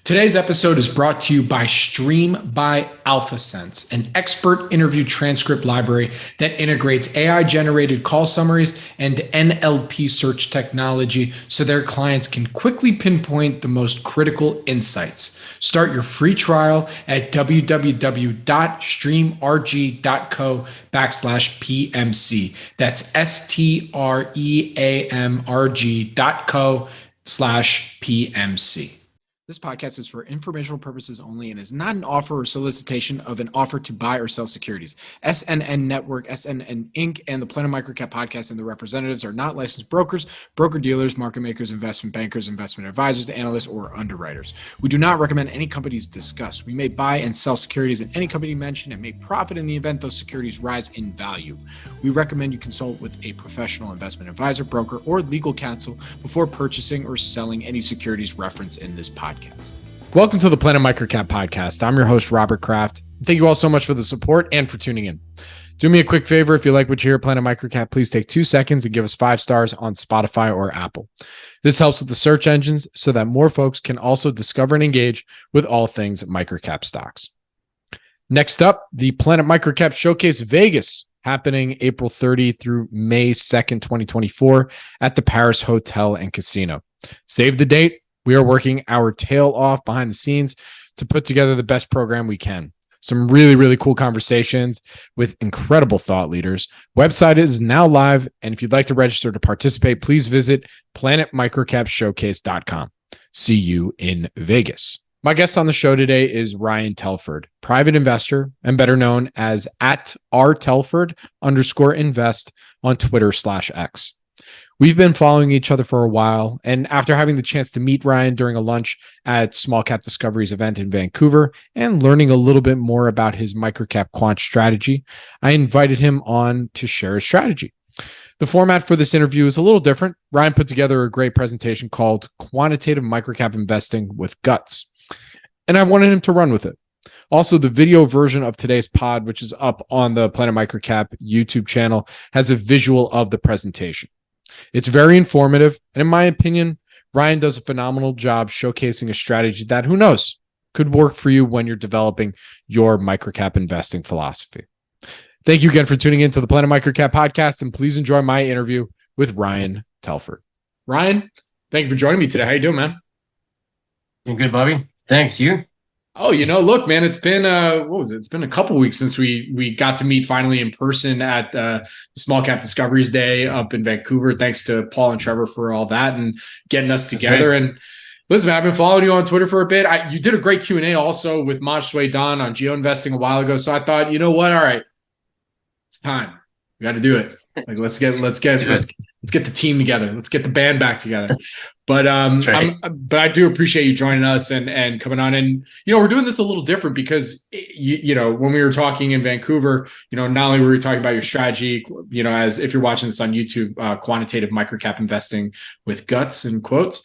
Today's episode is brought to you by Stream by AlphaSense, an expert interview transcript library that integrates AI-generated call summaries and NLP search technology so their clients can quickly pinpoint the most critical insights. Start your free trial at www.streamrg.co/PMC. That's STREAMRG.co/PMC. This podcast is for informational purposes only and is not an offer or solicitation of an offer to buy or sell securities. SNN Network, SNN Inc., and the Planet MicroCap Podcast and the representatives are not licensed brokers, broker-dealers, market makers, investment bankers, investment advisors, analysts, or underwriters. We do not recommend any companies discussed. We may buy and sell securities in any company mentioned and may profit in the event those securities rise in value. We recommend you consult with a professional investment advisor, broker, or legal counsel before purchasing or selling any securities referenced in this podcast. Welcome to the Planet MicroCap Podcast. I'm your host, Robert Kraft. Thank you all so much for the support and for tuning in. Do me a quick favor. If you like what you hear at Planet MicroCap, please take 2 seconds and give us 5 stars on Spotify or Apple. This helps with the search engines so that more folks can also discover and engage with all things microcap stocks. Next up, the Planet MicroCap Showcase Vegas, happening April 30 through May 2nd, 2024 at the Paris Hotel and Casino. Save the date. We are working our tail off behind the scenes to put together the best program we can. Some really, really cool conversations with incredible thought leaders. Website is now live, and if you'd like to register to participate, please visit planetmicrocapshowcase.com. See you in Vegas. My guest on the show today is Ryan Telford, private investor and better known as @rtelford_invest on Twitter/X. We've been following each other for a while, and after having the chance to meet Ryan during a lunch at Small Cap Discovery's event in Vancouver and learning a little bit more about his microcap quant strategy, I invited him on to share his strategy. The format for this interview is a little different. Ryan put together a great presentation called Quantitative MicroCap Investing with Guts, and I wanted him to run with it. Also, the video version of today's pod, which is up on the Planet MicroCap YouTube channel, has a visual of the presentation. It's very informative, and in my opinion, Ryan does a phenomenal job showcasing a strategy that, who knows, could work for you when you're developing your microcap investing philosophy. Thank you again for tuning in to the Planet MicroCap Podcast, and please enjoy my interview with Ryan Telford. Ryan, thank you for joining me today. How you doing, man? Doing good, Bobby. Thanks. You? Oh, look, man, it's been It's been a couple weeks since we got to meet finally in person at the Small Cap Discoveries Day up in Vancouver. Thanks to Paul and Trevor for all that and getting us together. And listen, man, I've been following you on Twitter for a bit. You did a great Q&A also with Maj Suedan on geo investing a while ago. So I thought, you know what? All right, it's time. We got to do it. Like, let's get the team together. Let's get the band back together. But but I do appreciate you joining us and coming on. And we're doing this a little different because when we were talking in Vancouver, not only were we talking about your strategy, as if you're watching this on YouTube, Quantitative MicroCap Investing with Guts and quotes.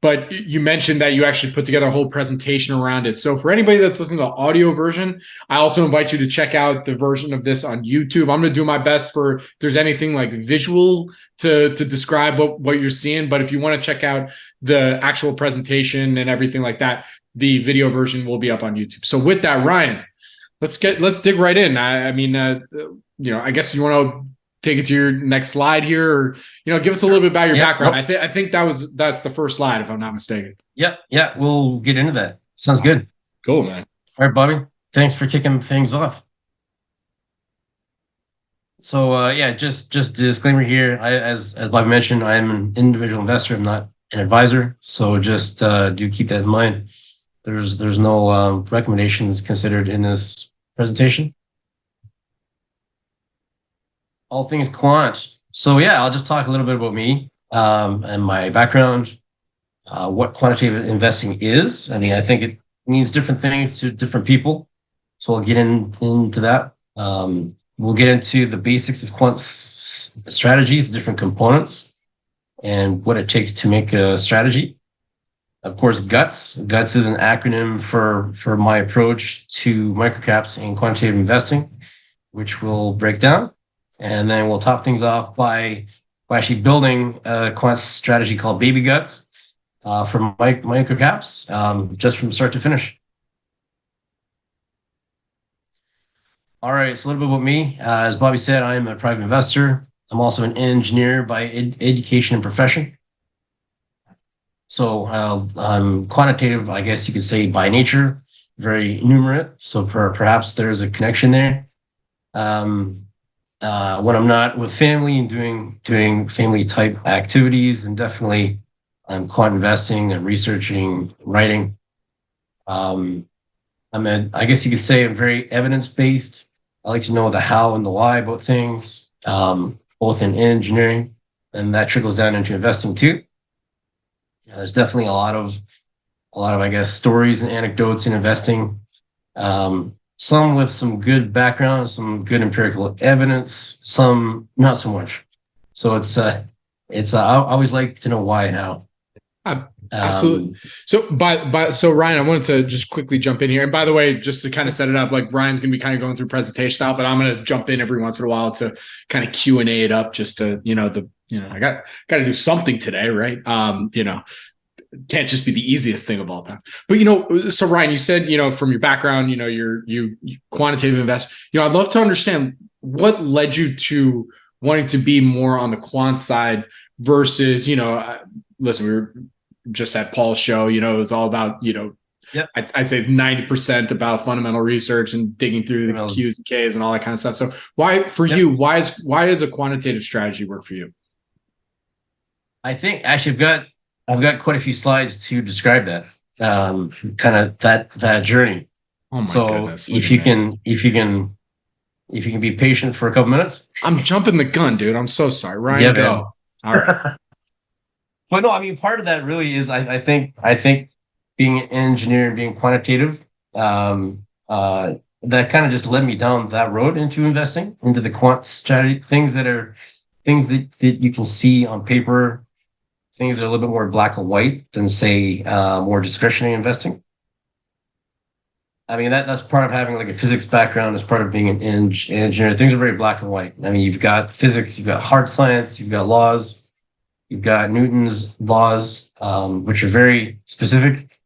But you mentioned that you actually put together a whole presentation around it. So for anybody that's listening to the audio version, I also invite you to check out the version of this on YouTube. I'm going to do my best for if there's anything like visual to describe what you're seeing. But if you want to check out the actual presentation and everything like that, the video version will be up on YouTube. So with that, Ryan, let's dig right in. I guess you want to take it to your next slide here, or give us a little bit about your background. Nope. I think that's the first slide, if I'm not mistaken. Yeah, we'll get into that. Sounds good. Cool, man. All right, Bobby, thanks for kicking things off. So just disclaimer here. As Bobby mentioned, I am an individual investor. I'm not an advisor, so just do keep that in mind. There's no recommendations considered in this presentation. All things quant. So I'll just talk a little bit about me and my background, what quantitative investing is. I mean, I think it means different things to different people. So I'll get into that. We'll get into the basics of quant strategies, the different components, and what it takes to make a strategy. Of course, GUTS. GUTS is an acronym for my approach to microcaps and quantitative investing, which we'll break down. And then we'll top things off by actually building a quant strategy called Baby Guts, for microcaps, just from start to finish. All right, so a little bit about me. As Bobby said, I am a private investor. I'm also an engineer by education and profession. So I'm quantitative, I guess you could say, by nature, very numerate. So perhaps there's a connection there. When I'm not with family and doing family type activities, then definitely I'm quant investing and researching, writing. I guess you could say I'm very evidence-based. I like to know the how and the why about things, both in engineering, and that trickles down into investing too. There's definitely a lot of, I guess, stories and anecdotes in investing. Some with some good background, some good empirical evidence, some not so much. So I always like to know why and how. Absolutely. So Ryan, I wanted to just quickly jump in here. And by the way, just to kind of set it up, like Ryan's going to be kind of going through presentation style, but I'm going to jump in every once in a while to kind of Q&A it up, just to, I got to do something today, right? Can't just be the easiest thing of all time. But, so Ryan, you said, from your background, you quantitative invest, I'd love to understand what led you to wanting to be more on the quant side versus, listen, we were just at Paul's show, it was all about, Yep. I say it's 90% about fundamental research and digging through the Qs and Ks and all that kind of stuff. So why does a quantitative strategy work for you? I think actually I've got quite a few slides to describe that, kind of that journey. Oh my goodness. If you can be patient for a couple minutes. I'm jumping the gun, dude. I'm so sorry. Ryan, go. Man. All right. But no, I mean, part of that really is I think being an engineer and being quantitative, that kind of just led me down that road into investing, into the quant strategy, things that you can see on paper, things that are a little bit more black and white than say more discretionary investing. I mean, that's part of having like a physics background, as part of being an engineer. Things are very black and white. I mean, you've got physics, you've got hard science, you've got laws. You've got Newton's laws, which are very specific.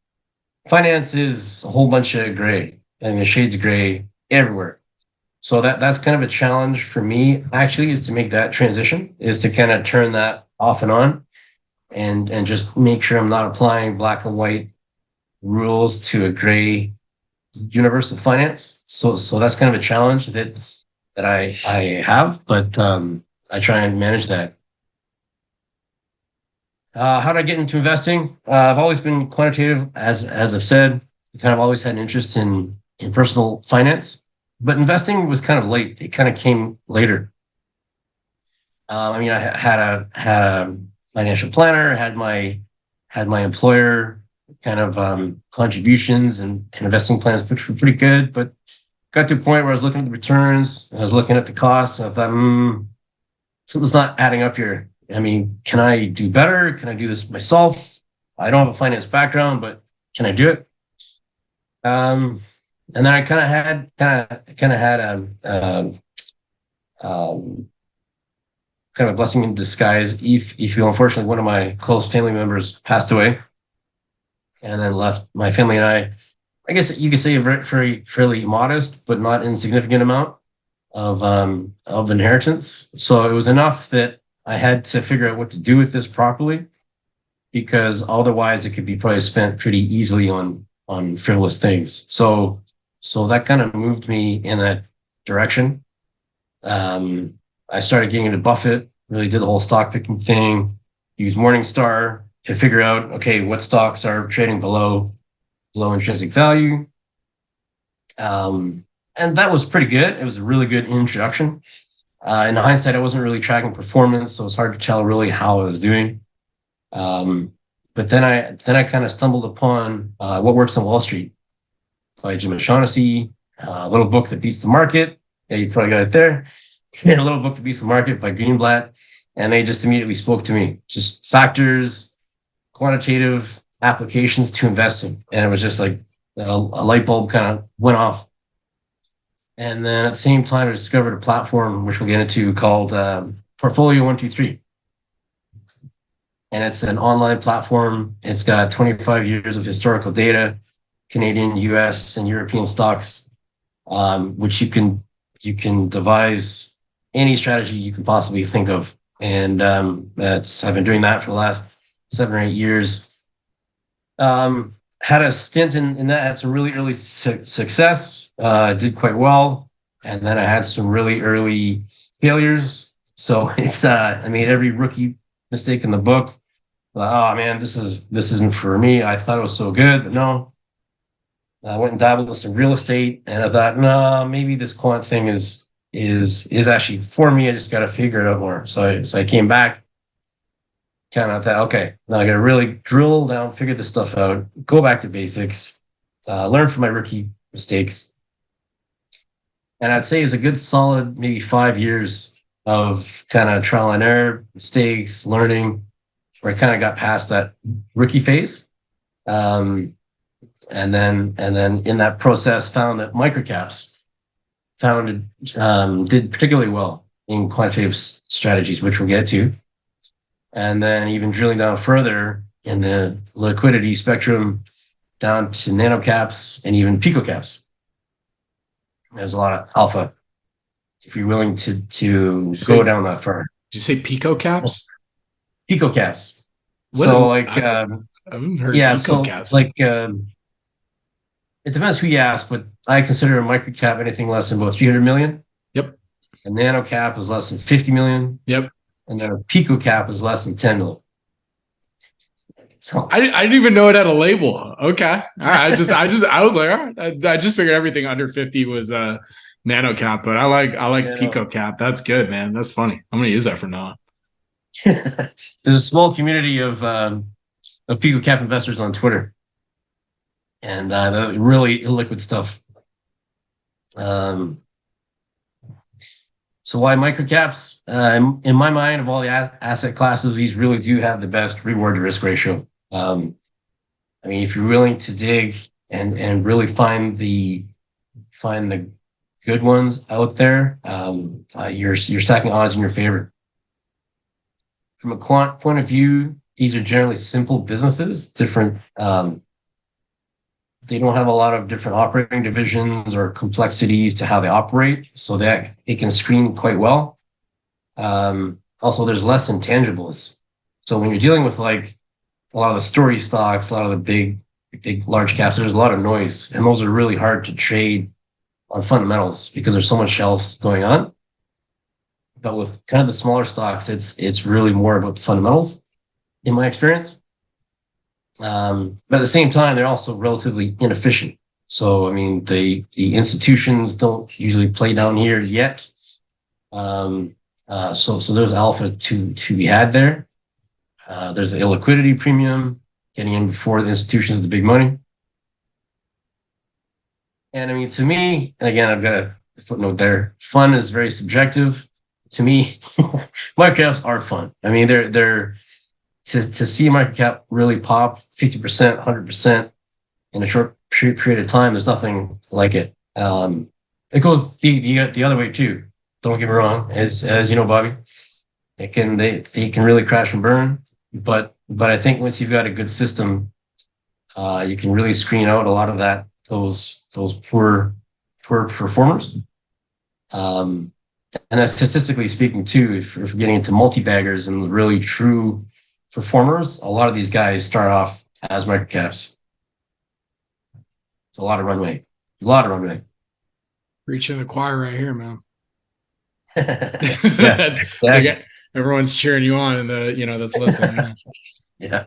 Finance is a whole bunch of gray, and the shades of gray everywhere. So that's kind of a challenge for me, actually, is to make that transition, is to kind of turn that off and on, and just make sure I'm not applying black and white rules to a gray universe of finance. So that's kind of a challenge that I have, but I try and manage that. How did I get into investing? I've always been quantitative, as I've said. I kind of always had an interest in personal finance, but investing was kind of late. It kind of came later. I mean, I had a financial planner, had my employer kind of contributions and investing plans, which were pretty good, but got to a point where I was looking at the returns, I was looking at the costs, and I thought, something's not adding up here. I mean, can I do better? Can I do this myself? I don't have a finance background, but can I do it? And then I kind of had kind of a blessing in disguise. If you, unfortunately, one of my close family members passed away, and then left my family and I guess you could say a fairly modest but not insignificant amount of inheritance. So it was enough that I had to figure out what to do with this properly, because otherwise it could be probably spent pretty easily on frivolous things. So that kind of moved me in that direction. I started getting into Buffett, really did the whole stock picking thing, used Morningstar to figure out, okay, what stocks are trading below intrinsic value. And that was pretty good. It was a really good introduction. In hindsight, I wasn't really tracking performance, so it's hard to tell really how I was doing. But then I kind of stumbled upon What Works on Wall Street by Jim O'Shaughnessy, a little book that beats the market. Yeah, you probably got it there. A little book that beats the market by Greenblatt, and they just immediately spoke to me. Just factors, quantitative applications to investing, and it was just like a light bulb kind of went off. And then at the same time, I discovered a platform, which we'll get into, called Portfolio 123. and it's an online platform. It's got 25 years of historical data, Canadian, US, and European stocks, which you can devise any strategy you can possibly think of. And I've been doing that for the last 7 or 8 years. Had a stint in that, had some really early success, did quite well. And then I had some really early failures. So it's I made every rookie mistake in the book. Oh man, this isn't for me. I thought it was so good, but no. I went and dabbled in some real estate, and I thought, no, maybe this quant thing is actually for me. I just got to figure it out more. So I came back, kind of thought, okay, now I got to really drill down, figure this stuff out, go back to basics, learn from my rookie mistakes. And I'd say it's a good solid maybe 5 years of kind of trial and error, mistakes, learning, where I kind of got past that rookie phase. And then in that process found that microcaps did particularly well in quantitative strategies, which we'll get to. And then even drilling down further in the liquidity spectrum down to nanocaps and even picocaps. There's a lot of alpha if you're willing to go down that far. Did you say pico caps? Pico caps. What so I haven't heard pico caps. It depends who you ask, but I consider a microcap anything less than about 300 million. Yep. A nanocap is less than 50 million. Yep. And then a pico cap is less than 10 million. So I didn't even know it had a label. Okay. All right. I was like, all right. I just figured everything under 50 was nanocap, but I like pico cap. That's good, man. That's funny. I'm gonna use that from now on. There's a small community of pico cap investors on Twitter, and really illiquid stuff. So why microcaps? In my mind, of all the asset classes, these really do have the best reward to risk ratio. I mean, if you're willing to dig and really find the good ones out there, you're stacking odds in your favor. From a quant point of view, these are generally simple businesses, different. They don't have a lot of different operating divisions or complexities to how they operate, so that it can screen quite well. Also, there's less intangibles. So when you're dealing with like a lot of the story stocks, a lot of the big large caps, there's a lot of noise, and those are really hard to trade on fundamentals because there's so much else going on. But with kind of the smaller stocks, it's really more about the fundamentals, in my experience. But at the same time, they're also relatively inefficient. So, I mean, the institutions don't usually play down here yet. So there's alpha to be had there. There's an illiquidity premium, getting in before the institutions with the big money. And I mean, to me, and again, I've got a footnote there, fun is very subjective. To me, microcaps are fun. I mean, they're to see a microcap really pop 50%, 100% in a short period of time, there's nothing like it. It goes the other way too. Don't get me wrong, as you know, Bobby, they can really crash and burn. But I think once you've got a good system, you can really screen out a lot of those poor performers. And that's statistically speaking too. If you're getting into multi-baggers and really true performers, a lot of these guys start off as microcaps. It's a lot of runway. Preaching the choir right here, man. Yeah, exactly. Everyone's cheering you on, and that's listening. Yeah.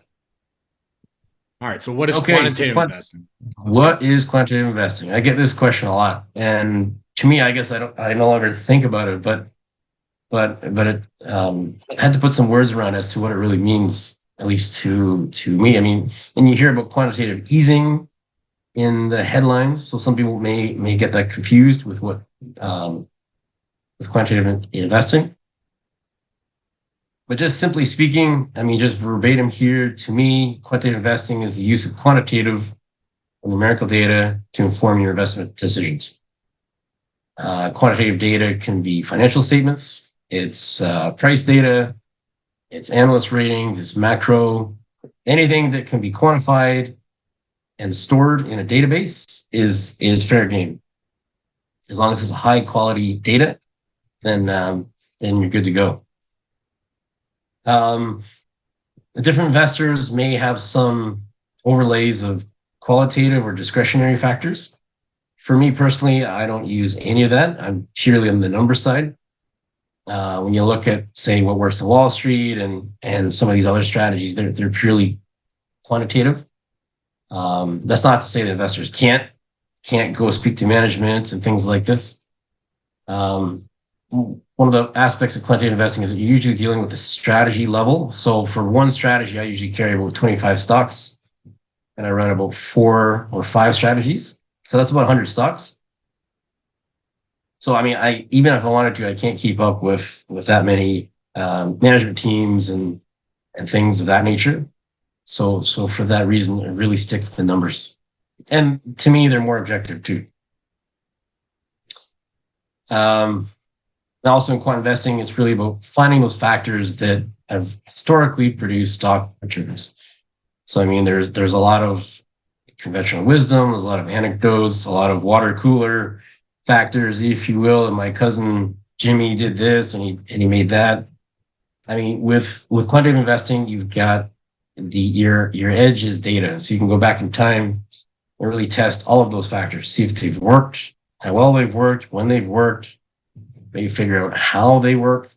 All right. So, what is quantitative investing? What is quantitative investing? I get this question a lot, and to me, I guess I no longer think about it, but it I had to put some words around as to what it really means, at least to me. I mean, and you hear about quantitative easing in the headlines, so some people may get that confused with what with quantitative investing. But just simply speaking, I mean, just verbatim here, to me, quantitative investing is the use of quantitative and numerical data to inform your investment decisions. Quantitative data can be financial statements, it's price data, it's analyst ratings, it's macro, anything that can be quantified and stored in a database is fair game. As long as it's high quality data, then you're good to go. The different investors may have some overlays of qualitative or discretionary factors. For me personally, I don't use any of that. I'm purely on the number side. When you look at, say, what works in Wall Street and some of these other strategies, they're purely quantitative. That's not to say that investors can't go speak to management and things like this. One of the aspects of quantitative investing is that you're usually dealing with the strategy level. So for one strategy, I usually carry about 25 stocks, and I run about 4 or 5 strategies. So that's about 100 stocks. So I mean, even if I wanted to, I can't keep up with that many management teams and things of that nature. So for that reason, I really stick to the numbers. And to me, they're more objective too. Also in quant investing, it's really about finding those factors that have historically produced stock returns. So I mean, there's a lot of conventional wisdom, there's a lot of anecdotes, a lot of water cooler factors, if you will. And my cousin Jimmy did this and he made that. I mean, with quantitative investing, you've got your edge is data. So you can go back in time and really test all of those factors, see if they've worked, how well they've worked, when they've worked, maybe figure out how they work.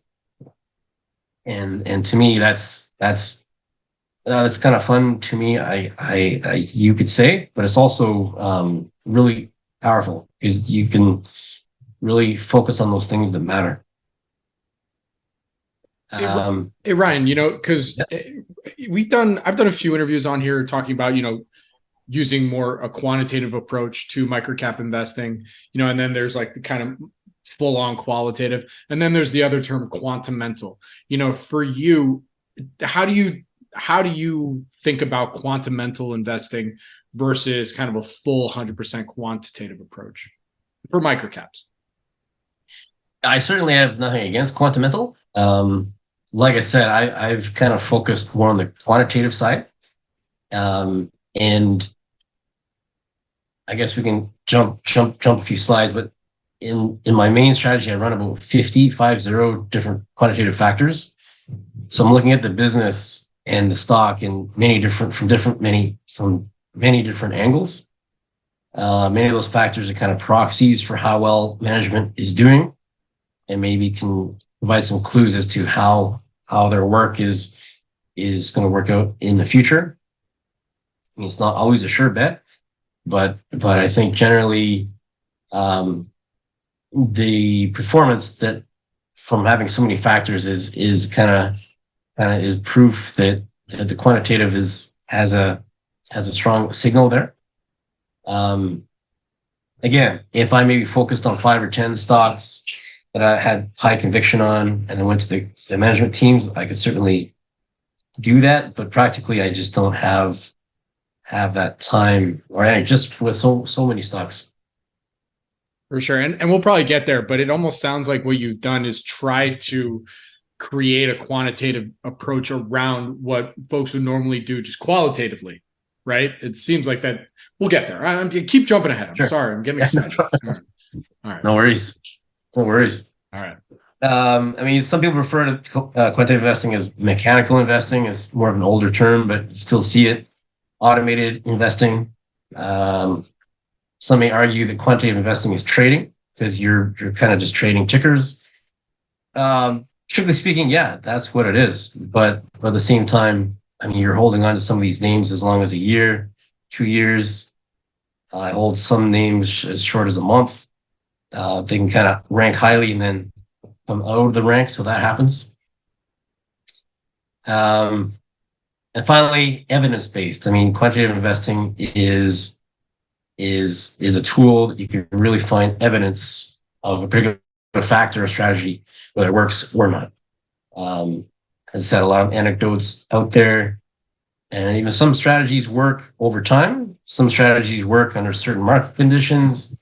And to me, that's kind of fun to me. I you could say, but it's also really powerful because you can really focus on those things that matter. Hey Ryan, because I've done a few interviews on here talking about, using more a quantitative approach to microcap investing, and then there's like the kind of full on qualitative, and then there's the other term quantamental. For you, how do you think about quantamental investing versus kind of a full 100% quantitative approach for microcaps? I certainly have nothing against quantamental. Like I said, I've kind of focused more on the quantitative side. And I guess we can jump a few slides, but in my main strategy, I run about 50 different quantitative factors. So I'm looking at the business and the stock in many different angles. Many of those factors are kind of proxies for how well management is doing, and maybe can provide some clues as to how their work is going to work out in the future. I mean, it's not always a sure bet, but I think generally the performance that from having so many factors is kind of is proof that the quantitative has a strong signal there. Again, if I maybe focused on 5 or 10 stocks that I had high conviction on, and I went to the management teams, I could certainly do that. But practically, I just don't have that time, or any, just with so many stocks. For sure, and we'll probably get there. But it almost sounds like what you've done is try to create a quantitative approach around what folks would normally do just qualitatively, right? It seems like that. We'll get there. I keep jumping ahead. I'm Sure. Sorry. I'm getting excited. All right. No worries. All right. I mean, some people refer to quantitative investing as mechanical investing. It's more of an older term, but you still see it. Automated investing. Some may argue that quantitative investing is trading because you're kind of just trading tickers. Strictly speaking, yeah, that's what it is. But at the same time, I mean, you're holding on to some of these names as long as a year, 2 years. I hold some names as short as a month. They can kind of rank highly and then come out of the rank, so that happens. And finally, evidence-based. I mean, quantitative investing is a tool that you can really find evidence of a particular factor or strategy, whether it works or not. As I said, a lot of anecdotes out there, and even some strategies work over time. Some strategies work under certain market conditions.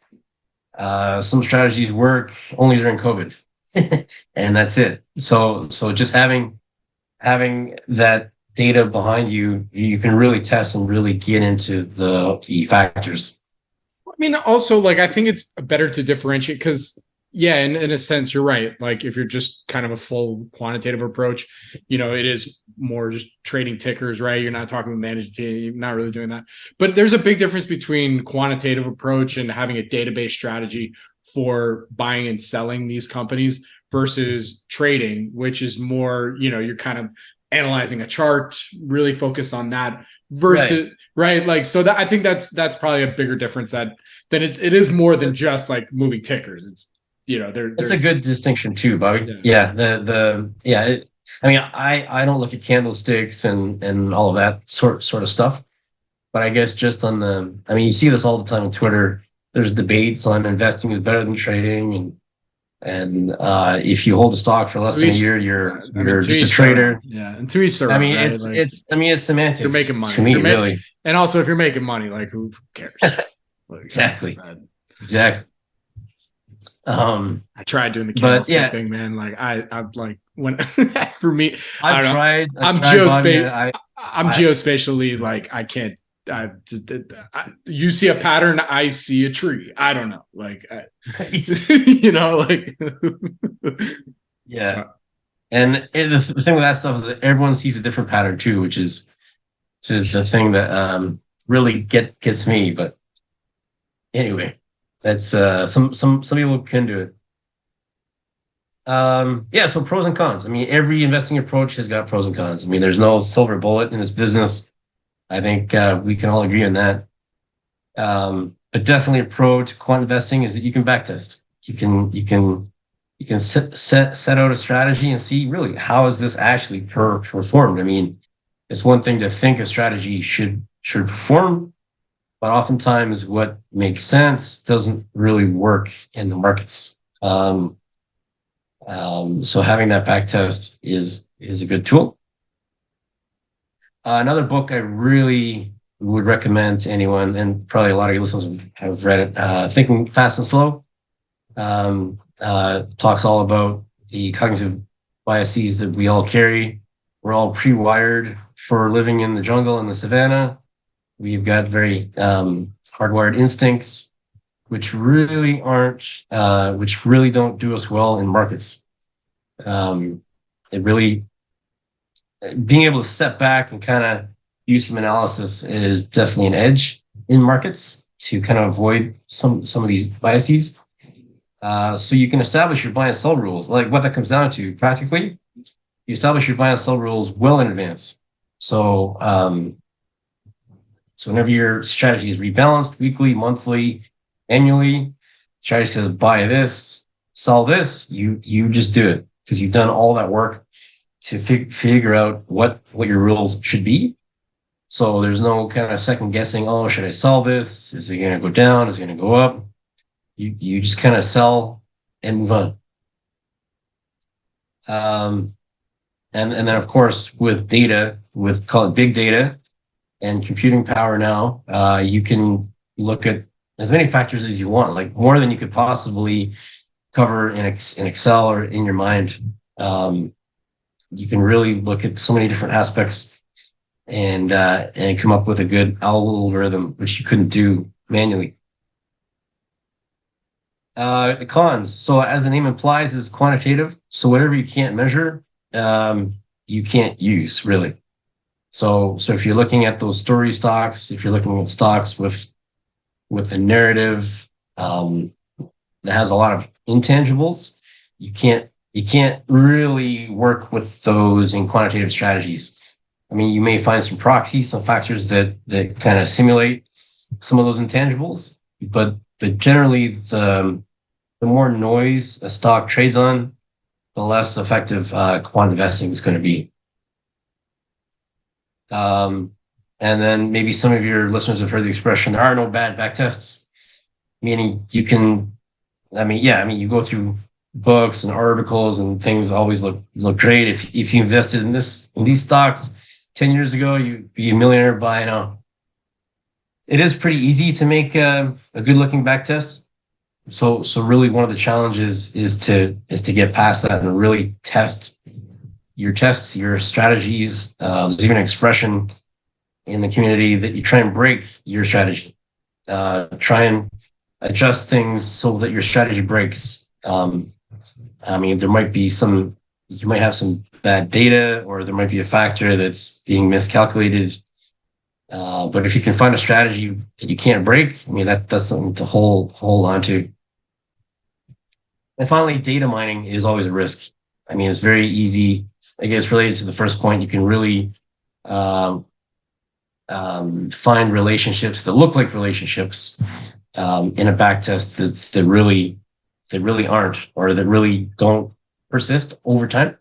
Some strategies work only during COVID, and that's it. So just having having that data behind you, you can really test and really get into the factors. I mean, also, like, I think it's better to differentiate because, yeah, in a sense, you're right. Like, if you're just kind of a full quantitative approach, it is more just trading tickers, right? You're not talking with management team, you're not really doing that. But there's a big difference between quantitative approach and having a database strategy for buying and selling these companies versus trading, which is more, you're kind of analyzing a chart, really focus on that versus right. Like, so that I think that's probably a bigger difference that it is more than just like moving tickers. It's it's a good distinction too, Bobby. Yeah. I mean, I don't look at candlesticks and all of that sort of stuff, but I guess just on you see this all the time on Twitter. There's debates on investing is better than trading, and if you hold a stock for less than a year, you're just a trader. Yeah, and to each their own. I mean, it's semantics. You're making money to me, really. And also, if you're making money, like, who cares? Exactly. I tried doing the candlestick thing, man. Like, I'm like, when for me, I'm geospatially like, I can't. You see a pattern, I see a tree. I don't know, like, like, yeah. So. And the thing with that stuff is that everyone sees a different pattern too, which is the thing that really gets me. But anyway, that's some people can do it. So pros and cons. I mean, every investing approach has got pros and cons. I mean, there's no silver bullet in this business. I think we can all agree on that. But definitely a pro to quant investing is that you can backtest. You can set out a strategy and see really how is this actually performed. I mean, it's one thing to think a strategy should perform, but oftentimes what makes sense doesn't really work in the markets. So having that backtest is a good tool. Another book I really would recommend to anyone, and probably a lot of your listeners have read it, Thinking Fast and Slow. Talks all about the cognitive biases that we all carry. We're all pre-wired for living in the jungle and the savannah. We've got very hardwired instincts, which really don't do us well in markets. Being able to step back and kind of use some analysis is definitely an edge in markets to kind of avoid some of these biases. So you can establish your buy and sell rules. Like, what that comes down to practically, you establish your buy and sell rules well in advance. So whenever your strategy is rebalanced weekly, monthly, annually, strategy says buy this, sell this, you just do it because you've done all that work to figure out what your rules should be. So there's no kind of second guessing. Oh, should I sell this? Is it going to go down? Is it going to go up? You just kind of sell and move on. And then of course with data, call it big data and computing power now, you can look at as many factors as you want, like more than you could possibly cover in Excel or in your mind. You can really look at so many different aspects and come up with a good algorithm, which you couldn't do manually. The cons. So as the name implies, is quantitative. So whatever you can't measure, you can't use really. So if you're looking at those story stocks, if you're looking at stocks with a narrative that has a lot of intangibles, you can't really work with those in quantitative strategies. I mean, you may find some proxies, some factors that kind of simulate some of those intangibles, but generally the more noise a stock trades on, the less effective quant investing is going to be. And then maybe some of your listeners have heard the expression, there are no bad back tests, meaning you go through books and articles and things always look great. If you invested in these stocks 10 years ago, you'd be a millionaire by now. It is pretty easy to make a good looking back test. So really one of the challenges is to get past that and really test your tests, your strategies. There's even an expression in the community that you try and break your strategy. Try and adjust things so that your strategy breaks. I mean, you might have some bad data, or there might be a factor that's being miscalculated. But if you can find a strategy that you can't break, I mean, that's something to hold on to. And finally, data mining is always a risk. I mean, it's very easy. I guess related to the first point, you can really find relationships that look like relationships in a back test that really aren't, or that really don't persist over time.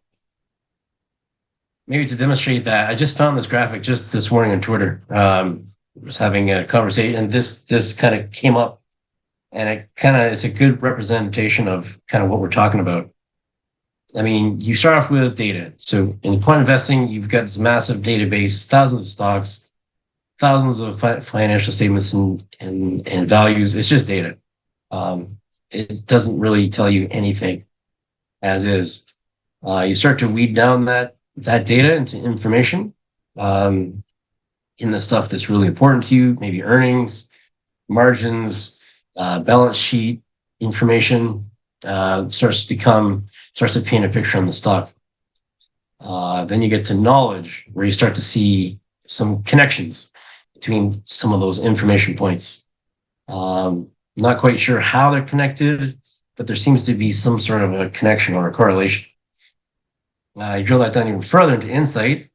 Maybe to demonstrate that, I just found this graphic just this morning on Twitter. I was having a conversation, and this kind of came up, and it's a good representation of kind of what we're talking about. I mean, you start off with data. So in quant investing, you've got this massive database, thousands of stocks, thousands of financial statements and values. It's just data. It doesn't really tell you anything as is. You start to weed down that data into information in the stuff that's really important to you, maybe earnings, margins, balance sheet information. Starts to paint a picture on the stock. Then you get to knowledge, where you start to see some connections between some of those information points. Not quite sure how they're connected, but there seems to be some sort of a connection or a correlation. You drill that down even further into insight,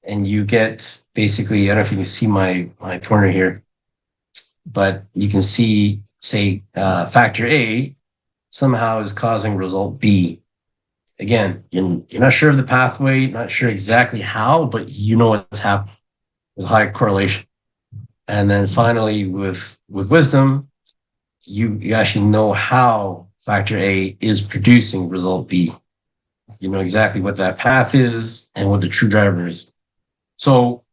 and you get basically, I don't know if you can see my pointer here, but you can see, say, factor A somehow is causing result B. Again, you're not sure of the pathway, not sure exactly how, but you know what's happening with high correlation. And then finally, with wisdom, you actually know how factor A is producing result B. You know exactly what that path is and what the true driver is. So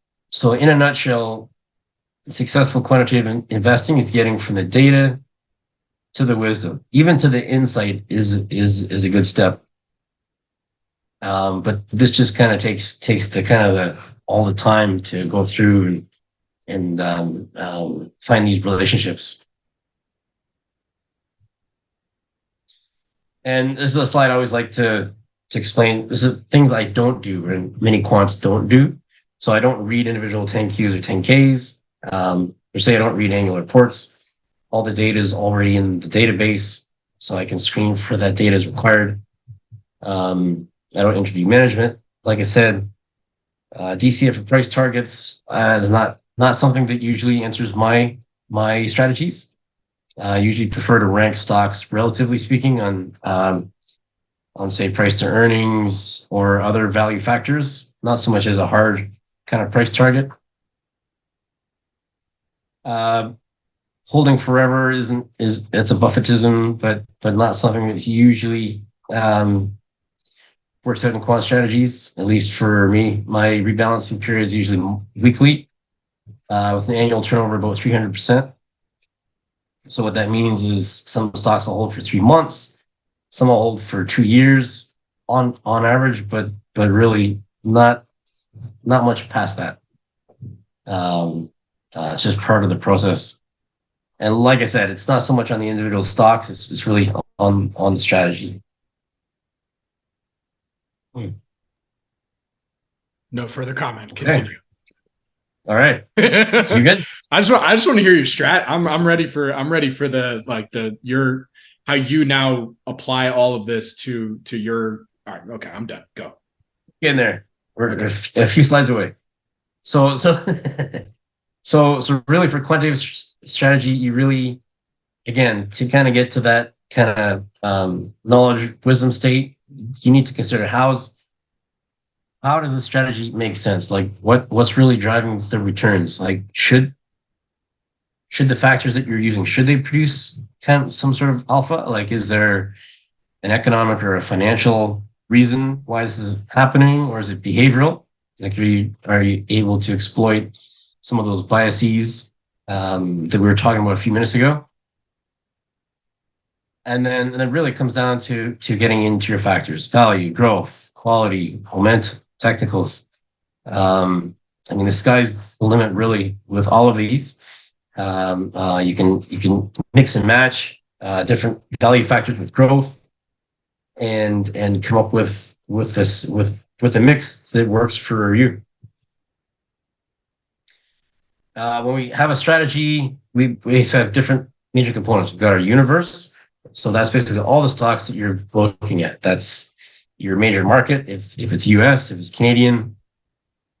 in a nutshell, successful quantitative investing is getting from the data to the wisdom, even to the insight is a good step. But this just kind of takes the kind of all the time to go through and find these relationships. And this is a slide I always like to explain. This is things I don't do and many quants don't do. So I don't read individual 10Qs or 10Ks. Or say I don't read annual reports. All the data is already in the database, so I can screen for that data as required. I don't interview management. Like I said, DCF for price targets is not something that usually enters my strategies. I usually prefer to rank stocks, relatively speaking, on say price to earnings or other value factors, not so much as a hard kind of price target. Holding forever it's a Buffettism, but not something that usually works out in quant strategies. At least for me, my rebalancing period is usually weekly, with an annual turnover of about 300%. So what that means is some stocks I'll hold for 3 months, some I'll hold for 2 years on average, but really not much past that. It's just part of the process. And like I said, it's not so much on the individual stocks, it's really on the strategy. No further comment. Continue. Okay. All right. You good? I just want to hear your strat. I'm ready for how you now apply all of this to your. All right. Okay. I'm done. Go. Get in there. We're a few slides away. So really for quantitative strategy, you really, again, to kind of get to that kind of knowledge, wisdom state, you need to consider how does the strategy make sense? Like what's really driving the returns? Like should the factors that you're using, should they produce kind of some sort of alpha? Like is there an economic or a financial reason why this is happening, or is it behavioral? Like are you able to exploit some of those biases that we were talking about a few minutes ago? And then really comes down to getting into your factors: value, growth, quality, momentum, technicals. I mean, the sky's the limit really with all of these. You can mix and match different value factors with growth, and come up with a mix that works for you. When we have a strategy, we have different major components. We've got our universe. So that's basically all the stocks that you're looking at. That's your major market. If it's US, if it's Canadian,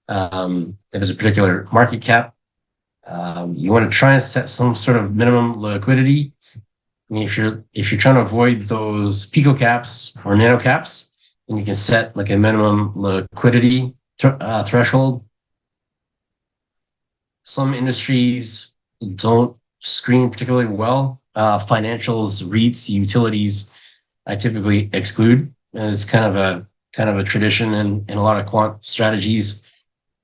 if it's a particular market cap, you want to try and set some sort of minimum liquidity. I mean, if you're trying to avoid those pico caps or nano caps, then you can set like a minimum liquidity threshold. Some industries don't screen particularly well. Financials, REITs, utilities, I typically exclude. And it's kind of a tradition in a lot of quant strategies.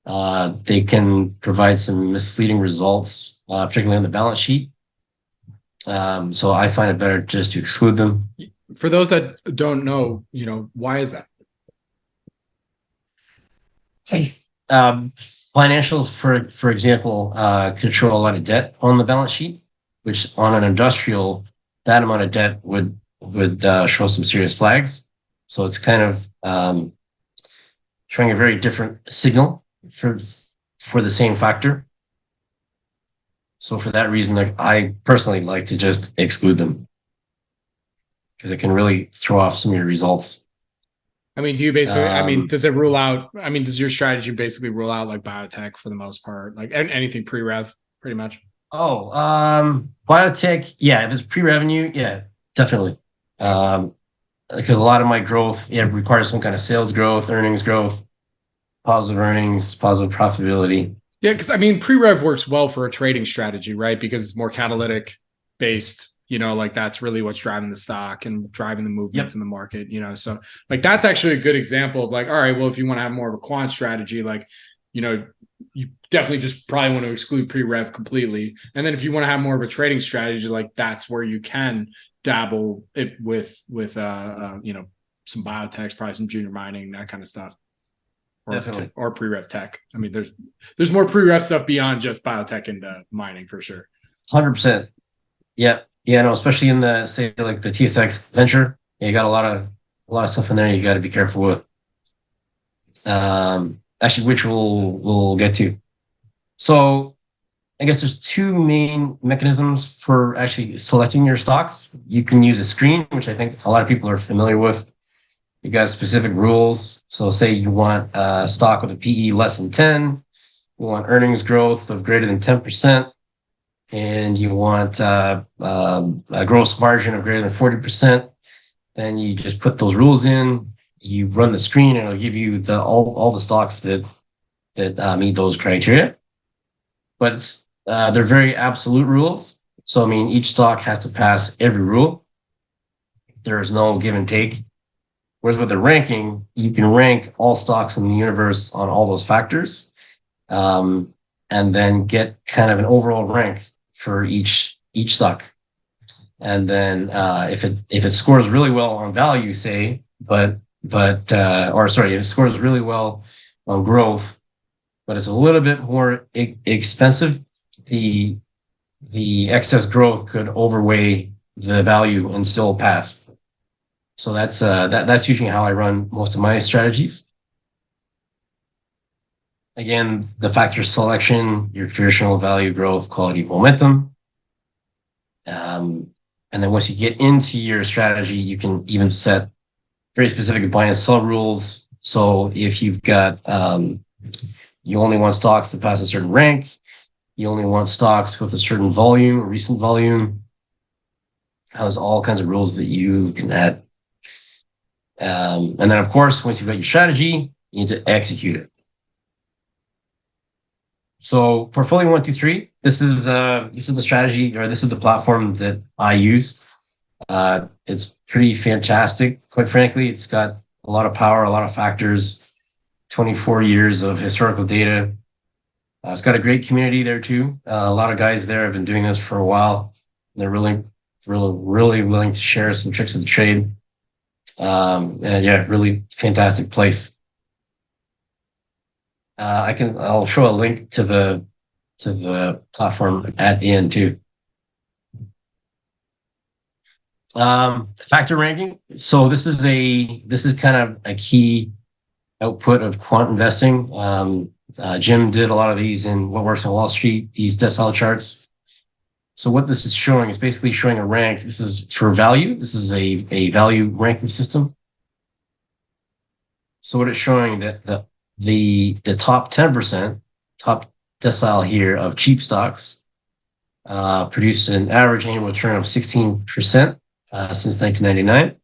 They can provide some misleading results, particularly on the balance sheet. So I find it better just to exclude them. For those that don't know, why is that? Financials, for example, control a lot of debt on the balance sheet, which on an industrial, that amount of debt would show some serious flags. So it's kind of showing a very different signal for the same factor. So for that reason, like, I personally like to just exclude them because it can really throw off some of your results. I mean, do you basically, does it rule out, does your strategy basically rule out like biotech for the most part, like anything pre-rev pretty much? Oh, biotech. Yeah. If it's pre-revenue, yeah, definitely. Because a lot of my growth, requires some kind of sales growth, earnings growth, positive earnings, positive profitability. Yeah. Cause pre-rev works well for a trading strategy, right? Because it's more catalytic based. Like that's really what's driving the stock and driving the movements in the market, so like that's actually a good example of like, all right, well, if you want to have more of a quant strategy, like, you definitely just probably want to exclude pre-rev completely. And then if you want to have more of a trading strategy, like that's where you can dabble it with some biotechs, probably some junior mining, that kind of stuff. Or pre-rev tech. There's more pre-rev stuff beyond just biotech and mining for sure. 100%. Yeah. Yeah, no, especially in the, say, like the TSX venture, you got a lot of stuff in there you got to be careful with. Actually, which we'll get to. So I guess there's two main mechanisms for actually selecting your stocks. You can use a screen, which I think a lot of people are familiar with. You got specific rules. So say you want a stock with a PE less than 10, you want earnings growth of greater than 10%. And you want a gross margin of greater than 40%, then you just put those rules in, you run the screen, and it'll give you all the stocks that meet those criteria. But they're very absolute rules. So, each stock has to pass every rule. There is no give and take. Whereas with the ranking, you can rank all stocks in the universe on all those factors, and then get kind of an overall rank for each stock. And then if it scores really well on value, say, if it scores really well on growth, but it's a little bit more expensive, the excess growth could overweigh the value and still pass. So that's usually how I run most of my strategies. Again, the factor selection, your traditional value, growth, quality, momentum. And then once you get into your strategy, you can even set very specific buy and sell rules. So if you've got, you only want stocks that pass a certain rank, you only want stocks with a certain volume, or recent volume, there's all kinds of rules that you can add. And then of course, once you've got your strategy, you need to execute it. So Portfolio 123, this is the strategy, or this is the platform that I use. It's pretty fantastic. Quite frankly, it's got a lot of power, a lot of factors, 24 years of historical data. It's got a great community there too. A lot of guys there have been doing this for a while. They're really willing to share some tricks of the trade. And yeah, really fantastic place. I'll show a link to the platform at the end too. Factor ranking. So this is kind of a key output of quant investing. Jim did a lot of these in What Works on Wall Street, these decile charts. So what this is showing is basically showing a rank. This is for value. This is a value ranking system. So what it's showing that the top 10%, top decile here of cheap stocks, produced an average annual return of 16% since 1999.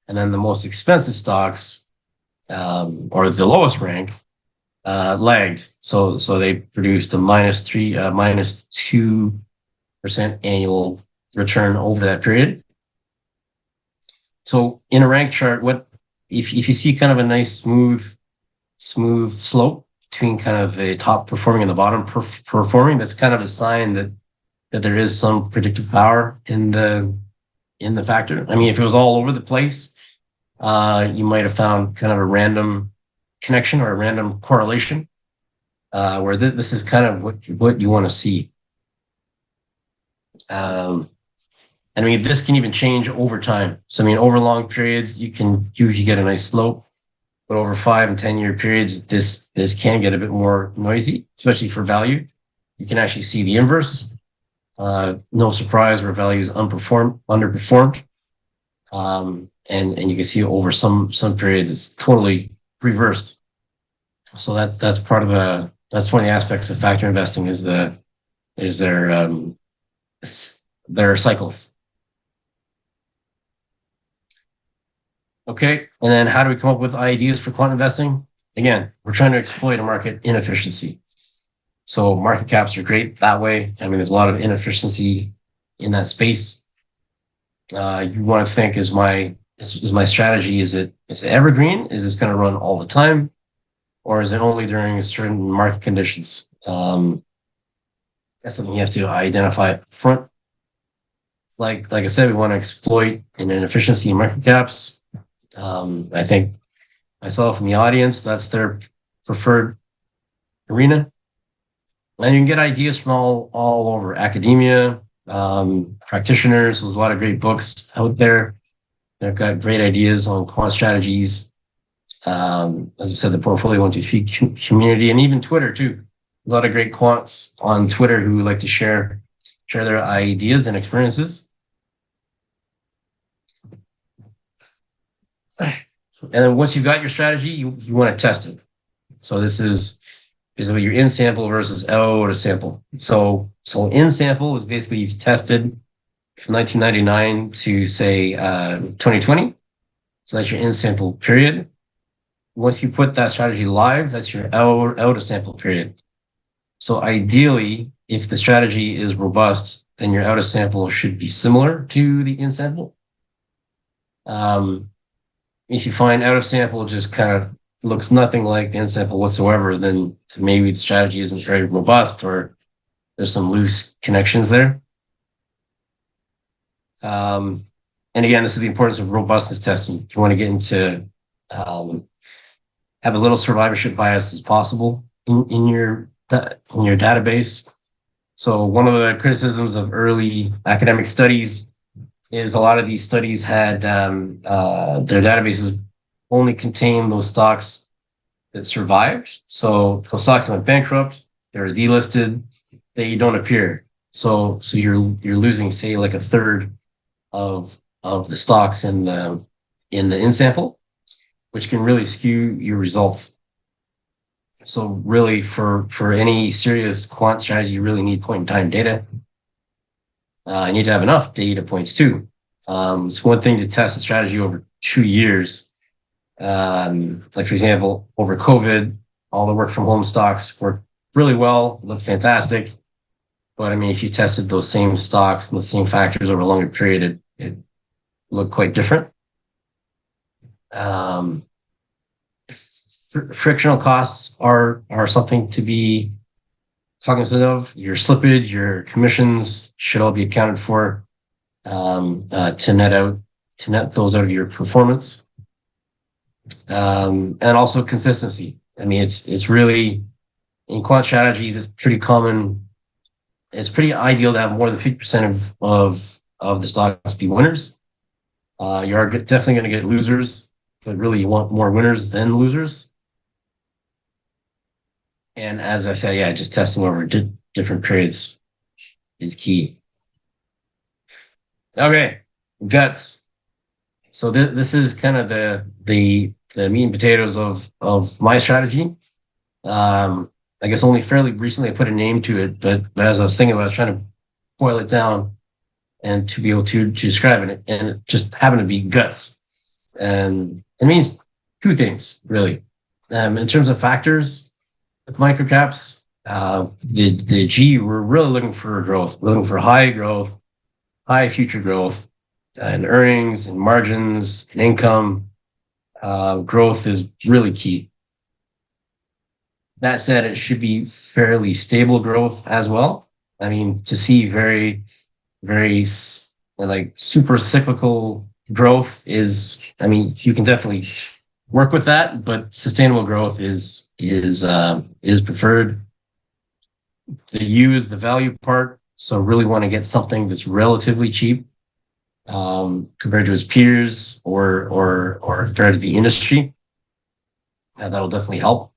And then the most expensive stocks, or the lowest rank, lagged. So they produced a minus 2% annual return over that period. So in a rank chart, if you see kind of a nice smooth slope between kind of the top performing and the bottom performing, that's kind of a sign that there is some predictive power in the factor. I mean, if it was all over the place, you might have found kind of a random connection or a random correlation, where this is kind of what you want to see. I mean, this can even change over time. So, I mean, over long periods, you can usually get a nice slope, but over 5 and 10-year periods, this can get a bit more noisy, especially for value. You can actually see the inverse. No surprise where value is underperformed. And you can see over some periods, it's totally reversed. So that's one of the aspects of factor investing is their cycles. Okay, and then how do we come up with ideas for quant investing? Again, we're trying to exploit a market inefficiency. So market caps are great that way. I mean, there's a lot of inefficiency in that space. You want to think, is my strategy, is it evergreen? Is this going to run all the time? Or is it only during certain market conditions? That's something you have to identify up front. Like I said, we want to exploit an inefficiency in market caps. I think myself and the audience, that's their preferred arena. And you can get ideas from all over academia, practitioners. There's a lot of great books out there. They've got great ideas on quant strategies. As I said, the Portfolio 123 community, and even Twitter too. A lot of great quants on Twitter who like to share their ideas and experiences. And then once you've got your strategy, you want to test it. So this is basically your in sample versus out of sample. So in sample is basically you've tested from 1999 to say 2020. So that's your in sample period. Once you put that strategy live, that's your out of sample period. So ideally, if the strategy is robust, then your out of sample should be similar to the in sample. If you find out of sample just kind of looks nothing like the in sample whatsoever, then maybe the strategy isn't very robust or there's some loose connections there. And again, this is the importance of robustness testing. If you want to get into have as little survivorship bias as possible in your database. So one of the criticisms of early academic studies is a lot of these studies had their databases only contain those stocks that survived. So those stocks that went bankrupt, they're delisted, they don't appear. So you're losing, say, like a third of the stocks in the in sample, which can really skew your results. So really, for any serious quant strategy, you really need point in time data. You need to have enough data points too. It's one thing to test a strategy over 2 years. Like for example, over COVID, all the work from home stocks worked really well, looked fantastic. But I mean, if you tested those same stocks and the same factors over a longer period, it looked quite different. Frictional costs are something to be cognizant of. Your slippage, your commissions should all be accounted for to net out net those out of your performance. And also consistency. I mean, it's really, in quant strategies, it's pretty common. It's pretty ideal to have more than 50% of the stocks be winners. You are definitely going to get losers, but really you want more winners than losers. And as I said, yeah, just testing over different trades is key. Okay, guts. So this is kind of the meat and potatoes of my strategy. I guess only fairly recently I put a name to it, but as I was thinking about it, I was trying to boil it down and to be able to describe it, and it just happened to be guts. And it means two things, really. In terms of factors, with microcaps, the G, we're really looking for growth. We're looking for high growth, high future growth, and earnings and margins and income. Growth is really key. That said, it should be fairly stable growth as well. I mean, to see very, very like super cyclical growth is, I mean, you can definitely work with that, but sustainable growth is preferred. The U is the value part. So really want to get something that's relatively cheap compared to its peers or compared to the industry. That'll definitely help.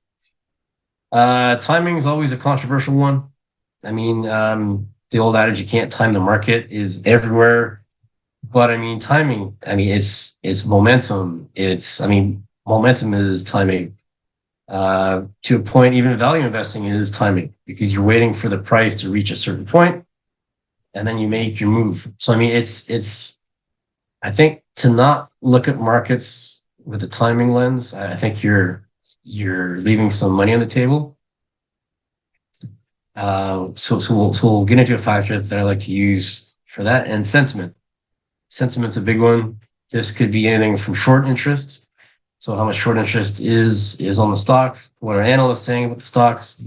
Timing is always a controversial one. I mean, the old adage, you can't time the market, is everywhere. But I mean, timing, I mean, it's momentum. Momentum is timing. To a point, even value investing is timing, because you're waiting for the price to reach a certain point and then you make your move. So, I mean, I think to not look at markets with a timing lens, I think you're leaving some money on the table. So we'll get into a factor that I like to use for that, and sentiment. Sentiment's a big one. This could be anything from short interest. So how much short interest is on the stock? What are analysts saying about the stocks?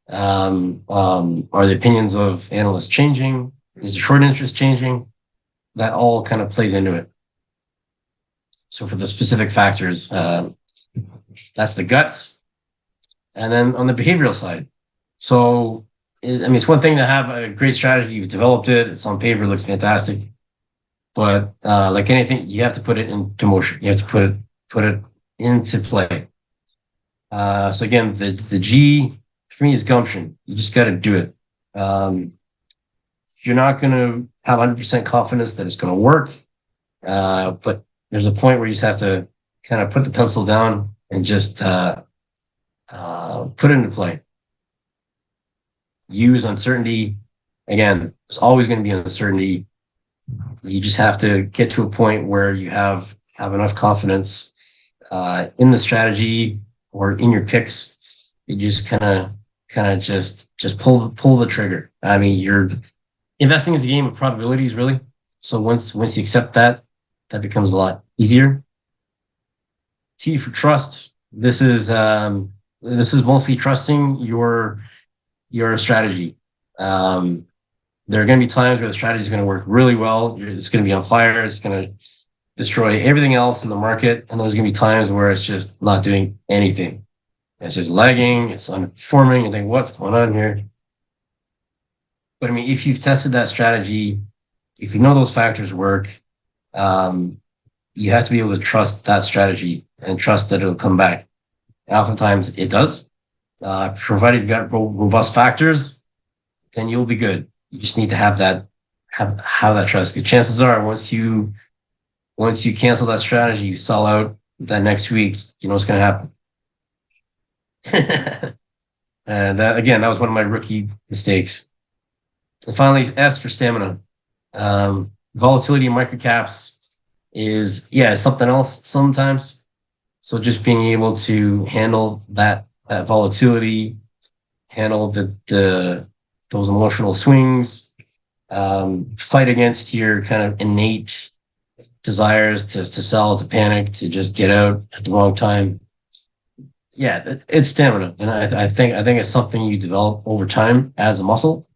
Are the opinions of analysts changing? Is the short interest changing? That all kind of plays into it. So for the specific factors, that's the guts. And then on the behavioral side, so it's one thing to have a great strategy, you've developed it, it's on paper, it looks fantastic, but like anything, you have to put it into motion. You have to put it into play. So again, the G for me is gumption. You just got to do it. You're not going to have 100% confidence that it's going to work, but there's a point where you just have to kind of put the pencil down and just put it into play. Use uncertainty. Again, there's always going to be uncertainty. You just have to get to a point where you have enough confidence in the strategy or in your picks. You just kind of just pull the trigger. I mean, you're investing is a game of probabilities, really. So once you accept that becomes a lot easier. T for trust. This is mostly trusting your strategy. There are going to be times where the strategy is going to work really well. It's going to be on fire. It's going to destroy everything else in the market. And there's going to be times where it's just not doing anything. It's just lagging. It's underperforming. You think, what's going on here? But I mean, if you've tested that strategy, if you know those factors work, you have to be able to trust that strategy and trust that it'll come back. And oftentimes it does. Provided you've got robust factors, then you'll be good. You just need to have that trust. Because chances are, once you cancel that strategy, you sell out that next week, you know what's going to happen. And that was one of my rookie mistakes. And finally, S for stamina. Volatility in microcaps is something else sometimes. So just being able to handle that volatility, handle those emotional swings, fight against your kind of innate desires to sell, to panic, to just get out at the wrong time. Yeah, it's stamina, and I think it's something you develop over time as a muscle.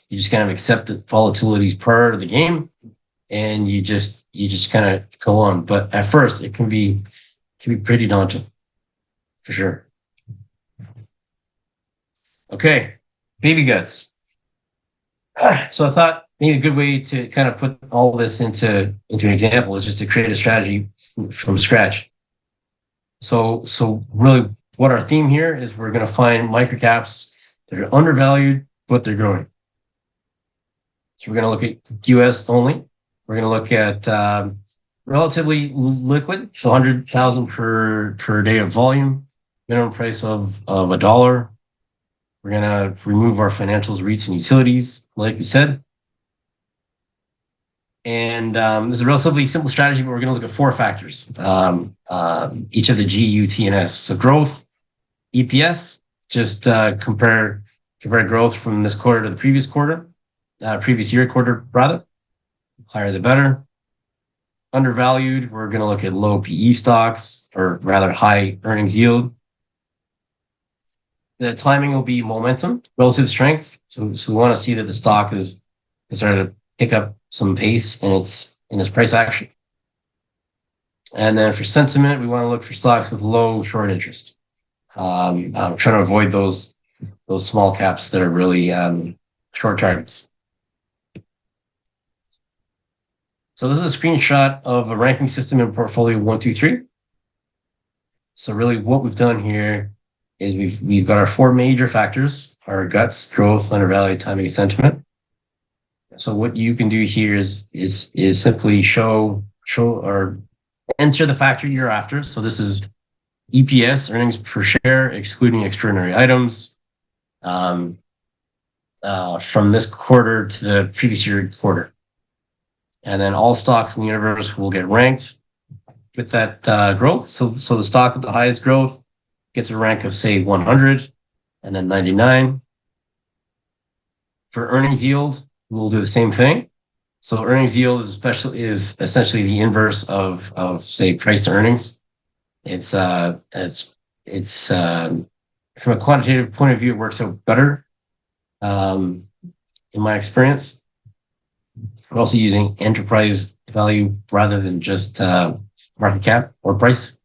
You just kind of accept that volatility is part of the game, and you just kind of go on. But at first, it can be pretty daunting, for sure. Okay, baby guts. So I thought maybe a good way to kind of put all this into an example is just to create a strategy from scratch. So really, what our theme here is, we're going to find microcaps that are undervalued, but they're growing. So we're going to look at US only. We're going to look at relatively liquid, so 100,000 per day of volume, minimum price of $1. We're going to remove our financials, REITs, and utilities, like we said. And this is a relatively simple strategy, but we're going to look at 4 factors, each of the G, U, T, and S. So growth, EPS, just compare growth from this quarter to the previous quarter, previous year quarter, rather. Higher the better. Undervalued, we're going to look at low PE stocks, or rather high earnings yield. The timing will be momentum, relative strength. So we want to see that the stock is starting to pick up some pace in its price action. And then for sentiment, we want to look for stocks with low short interest. I'm trying to avoid those small caps that are really short targets. So this is a screenshot of a ranking system in portfolio 1, 2, 3. So really what we've done here is we've got our 4 major factors: our guts, growth, undervalued, timing, sentiment. So what you can do here is simply show or enter the factor you're after. So this is EPS, earnings per share, excluding extraordinary items, from this quarter to the previous year quarter. And then all stocks in the universe will get ranked with that growth. So the stock with the highest growth gets a rank of, say, 100, and then 99. For earnings yield, we'll do the same thing. So earnings yield is essentially the inverse of say, price to earnings. It's from a quantitative point of view, it works out better, in my experience. We're also using enterprise value rather than just market cap or price.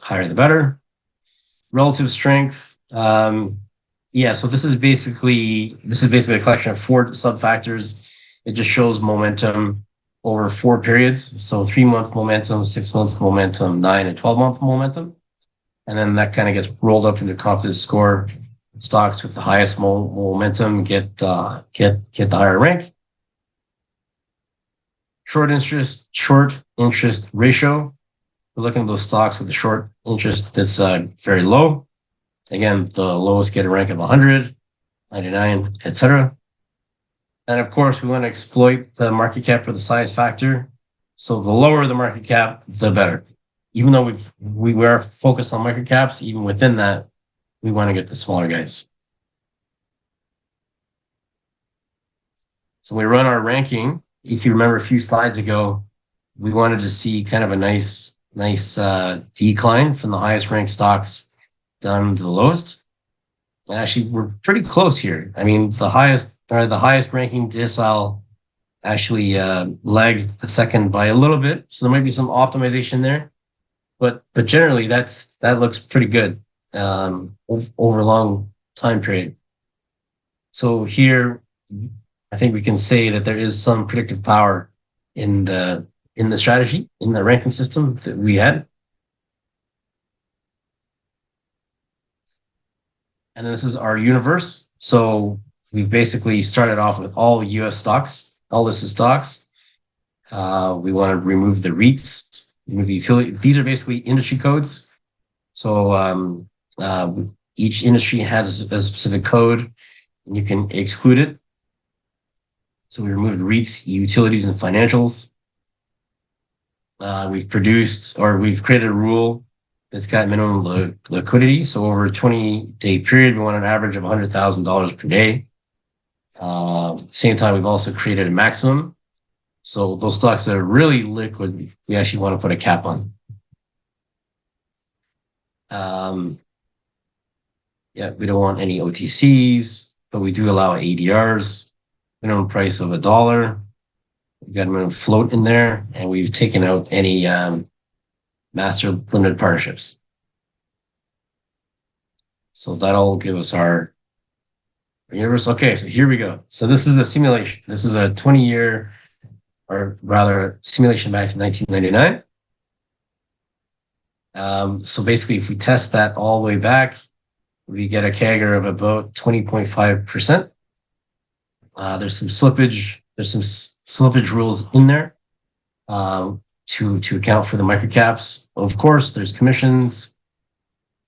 Higher the better. Relative strength. So this is basically a collection of 4 sub factors. It just shows momentum over 4 periods. So 3-month momentum, 6-month momentum, 9 and 12-month momentum. And then that kind of gets rolled up into confidence score. Stocks with the highest momentum get the higher rank. Short interest ratio. We're looking at those stocks with the short interest that's very low. Again, the lowest get a rank of 100, 99, etc. And of course, we want to exploit the market cap for the size factor. So the lower the market cap, the better. Even though we are focused on market caps, even within that, we want to get the smaller guys. So we run our ranking. If you remember a few slides ago, we wanted to see kind of a nice decline from the highest ranked stocks down to the lowest. And actually, we're pretty close here. I mean, the highest ranking decile actually lagged the second by a little bit. So there might be some optimization there, but generally that looks pretty good over a long time period. So here, I think we can say that there is some predictive power in the strategy, in the ranking system that we had. And this is our universe. So we've basically started off with all US stocks, all listed stocks. We want to remove the REITs, remove the utility. These are basically industry codes. So each industry has a specific code, and you can exclude it. So we removed REITs, utilities, and financials. We've created a rule that's got minimum liquidity. So over a 20-day period, we want an average of $100,000 per day. Same time, we've also created a maximum. So those stocks that are really liquid, we actually want to put a cap on. We don't want any OTCs, but we do allow ADRs, minimum price of $1. We've got a minimum float in there, and we've taken out any master limited partnerships. So that'll give us our universe. Okay, so here we go. So this is a simulation. This is a 20-year, or rather, simulation back to 1999. So basically, if we test that all the way back, we get a CAGR of about 20.5%. There's some slippage. There's some slippage rules in there to account for the microcaps. Of course, there's commissions.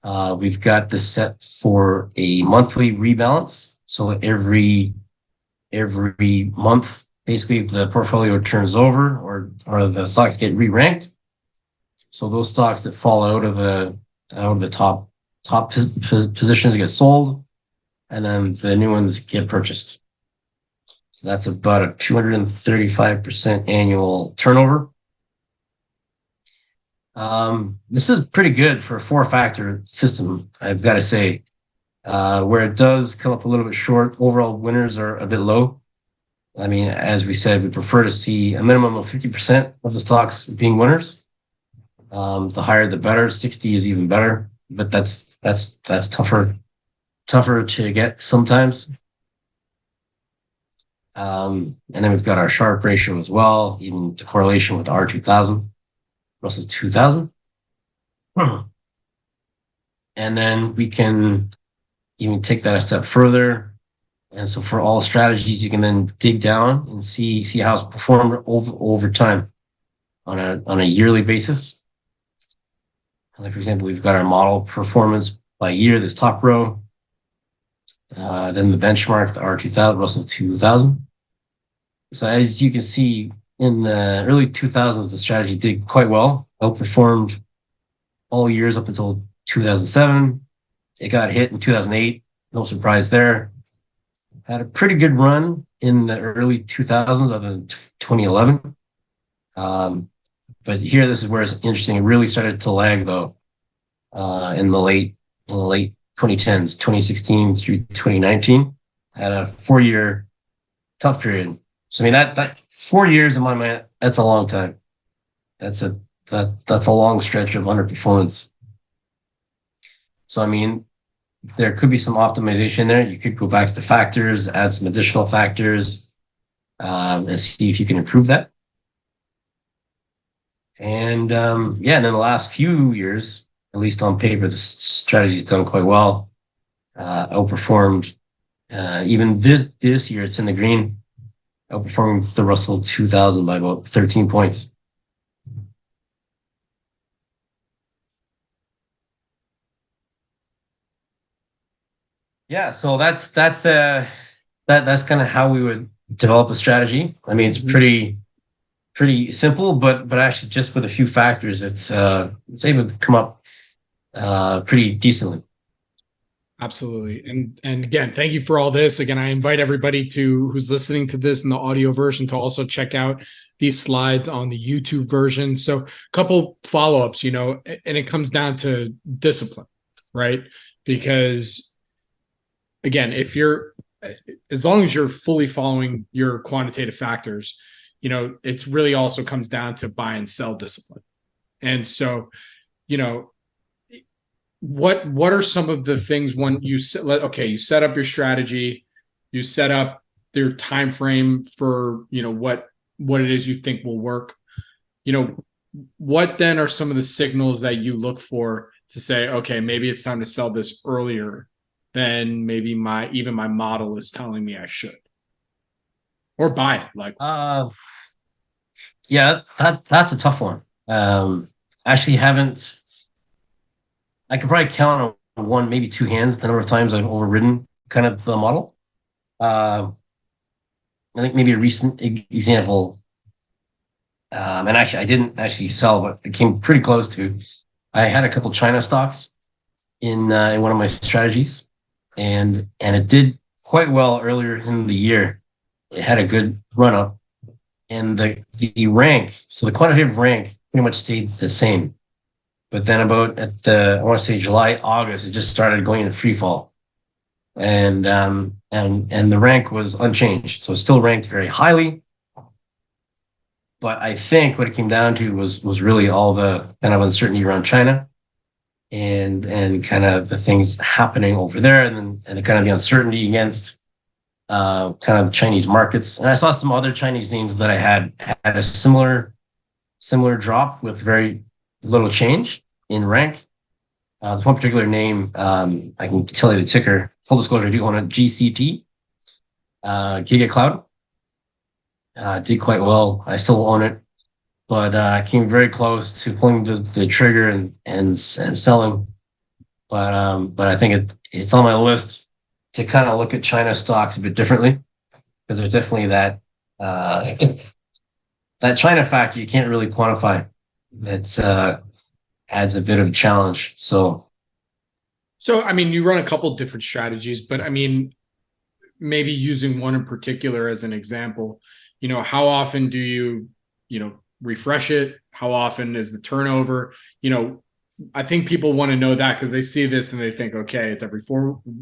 We've got this set for a monthly rebalance. So every month, basically, the portfolio turns over, or the stocks get re-ranked. So those stocks that fall out of the top positions get sold, and then the new ones get purchased. So that's about a 235% annual turnover. This is pretty good for a 4-factor system, I've got to say. Where it does come up a little bit short, overall winners are a bit low. I mean, as we said, we prefer to see a minimum of 50% of the stocks being winners. The higher the better. 60 is even better, but that's tougher to get sometimes. And then we've got our Sharpe ratio as well, even the correlation with the R2000, Russell 2000. And then we can even take that a step further. And so for all strategies, you can then dig down and see how it's performed over time on a yearly basis. Like, for example, we've got our model performance by year, this top row. Then the benchmark, the R2000, Russell 2000. So as you can see, in the early 2000s, the strategy did quite well, outperformed all years up until 2007. It got hit in 2008. No surprise there. Had a pretty good run in the early 2000s, other than 2011. But here, this is where it's interesting. It really started to lag, though, in the late 2010s, 2016 through 2019. Had a 4-year tough period. So I mean, that 4 years in my mind, that's a long time. That's a long stretch of underperformance. So I mean, there could be some optimization there. You could go back to the factors, add some additional factors, and see if you can improve that. And and then the last few years, at least on paper, the strategy's done quite well. Outperformed. Even this year, it's in the green. Outperforming the Russell 2000 by about 13 points. Yeah, so that's kind of how we would develop a strategy. I mean, it's pretty simple, but actually just with a few factors, it's able to come up pretty decently. Absolutely. And again, thank you for all this. Again, I invite everybody who's listening to this in the audio version to also check out these slides on the YouTube version. So a couple follow-ups, and it comes down to discipline, right? Because again, as long as you're fully following your quantitative factors, it's really also comes down to buy and sell discipline. And so, what are some of the things when you set up your strategy, you set up your time frame for what it is you think will work. What then are some of the signals that you look for to say, okay, maybe it's time to sell this earlier than maybe my model is telling me I should, or buy it? Like, yeah, that's a tough one. Actually, haven't. I could probably count on one, maybe two hands, the number of times I've overridden kind of the model. I think maybe a recent example, and actually I didn't actually sell, but it came pretty close to. I had a couple China stocks in one of my strategies, and it did quite well earlier in the year. It had a good run up, and the rank, so the quantitative rank, pretty much stayed the same. But then about I want to say July, August, it just started going into free fall, and the rank was unchanged. So it still ranked very highly, But I think what it came down to was really all the kind of uncertainty around China and kind of the things happening over there, and the kind of the uncertainty against kind of Chinese markets. And I saw some other Chinese names that I had a similar drop with very little change in rank. There's one particular name, I can tell you the ticker. Full disclosure, I do own a GCT, Giga Cloud. Did quite well. I still own it, but came very close to pulling the trigger and selling. But I think it's on my list to kind of look at China stocks a bit differently, because there's definitely that that China factor you can't really quantify. That adds a bit of a challenge. So I mean, you run a couple different strategies, but I mean, maybe using one in particular as an example, how often do you refresh it? How often is the turnover? I think people want to know that because they see this and they think, okay, it's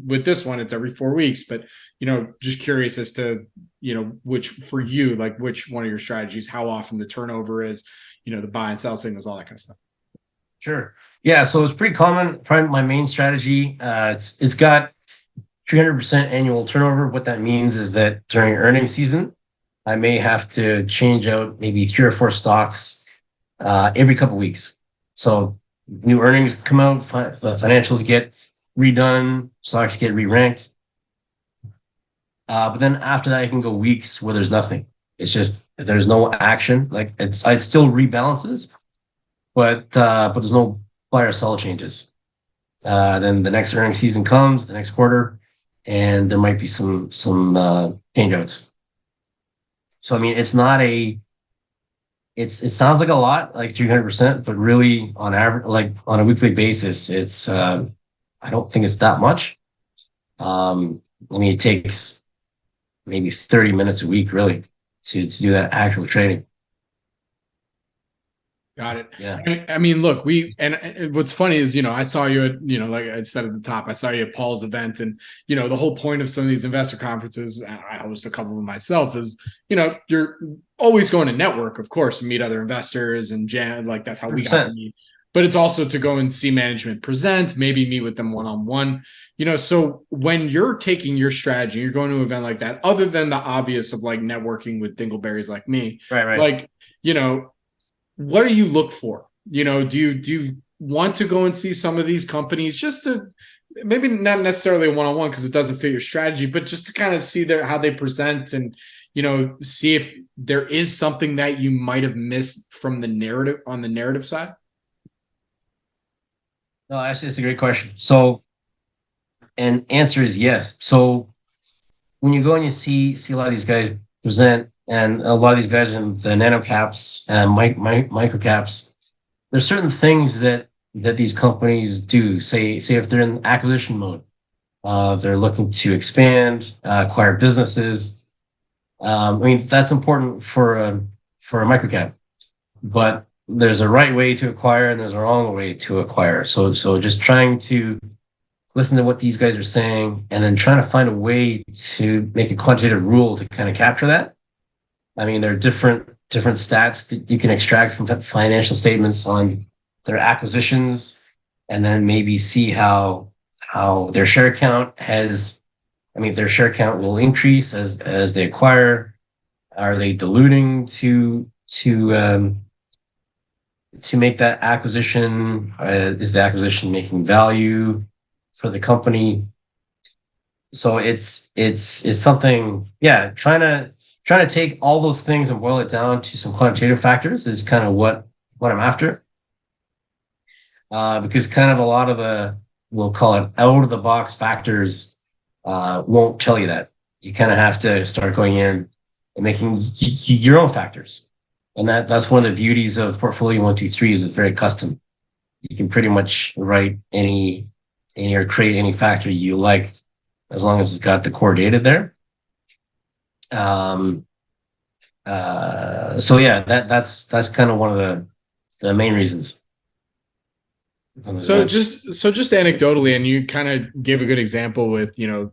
with this one, it's every 4 weeks. But, just curious as to, which one of your strategies, how often the turnover is, the buy and sell signals, all that kind of stuff. Sure. Yeah. So it's pretty common. Probably my main strategy, it's got 300% annual turnover. What that means is that during earnings season, I may have to change out maybe 3 or 4 stocks every couple of weeks. So new earnings come out, the financials get redone, stocks get re-ranked. But then after that, I can go weeks where there's nothing. It's just there's no action. Like it still rebalances, but there's no buy or sell changes. Then the next earnings season comes, the next quarter, and there might be some changeouts. So I mean, it's not it sounds like a lot, like 300%, but really on average, like on a weekly basis, it's I don't think it's that much. I mean, it takes maybe 30 minutes a week really to do that actual trading. Got it. Yeah. I mean, look, what's funny is, I saw you at, like I said at the top, I saw you at Paul's event, and, the whole point of some of these investor conferences, and I host a couple of them myself, is, you're always going to network, of course, and meet other investors and like that's how we got to meet. But it's also to go and see management present, maybe meet with them one-on-one, so when you're taking your strategy, you're going to an event like that, other than the obvious of like networking with dingleberries like me, right. Like, what do you look for? Do you want to go and see some of these companies just to maybe not necessarily a one-on-one because it doesn't fit your strategy, but just to kind of see how they present and, see if there is something that you might have missed from the narrative on the narrative side? No, actually, it's a great question. So, and answer is yes. So when you go and you see a lot of these guys present, and a lot of these guys in the nano caps and micro caps, there's certain things that these companies do. Say if they're in acquisition mode, they're looking to expand, acquire businesses. I mean, that's important for a microcap, but there's a right way to acquire and there's a wrong way to acquire. So just trying to listen to what these guys are saying and then trying to find a way to make a quantitative rule to kind of capture that. I mean, there are different stats that you can extract from financial statements on their acquisitions, and then maybe see how their share count has. I mean, their share count will increase as they acquire. Are they diluting to make that acquisition? Is the acquisition making value for the company? So it's something. Yeah, trying to take all those things and boil it down to some quantitative factors is kind of what I'm after. Because kind of a lot of the, we'll call it out of the box factors, won't tell you that. You kind of have to start going in and making your own factors. And that's one of the beauties of Portfolio 123 is it's very custom. You can pretty much write any or create any factor you like, as long as it's got the core data there. So yeah, that's kind of one of the main reasons. So just anecdotally, and you kind of gave a good example with, your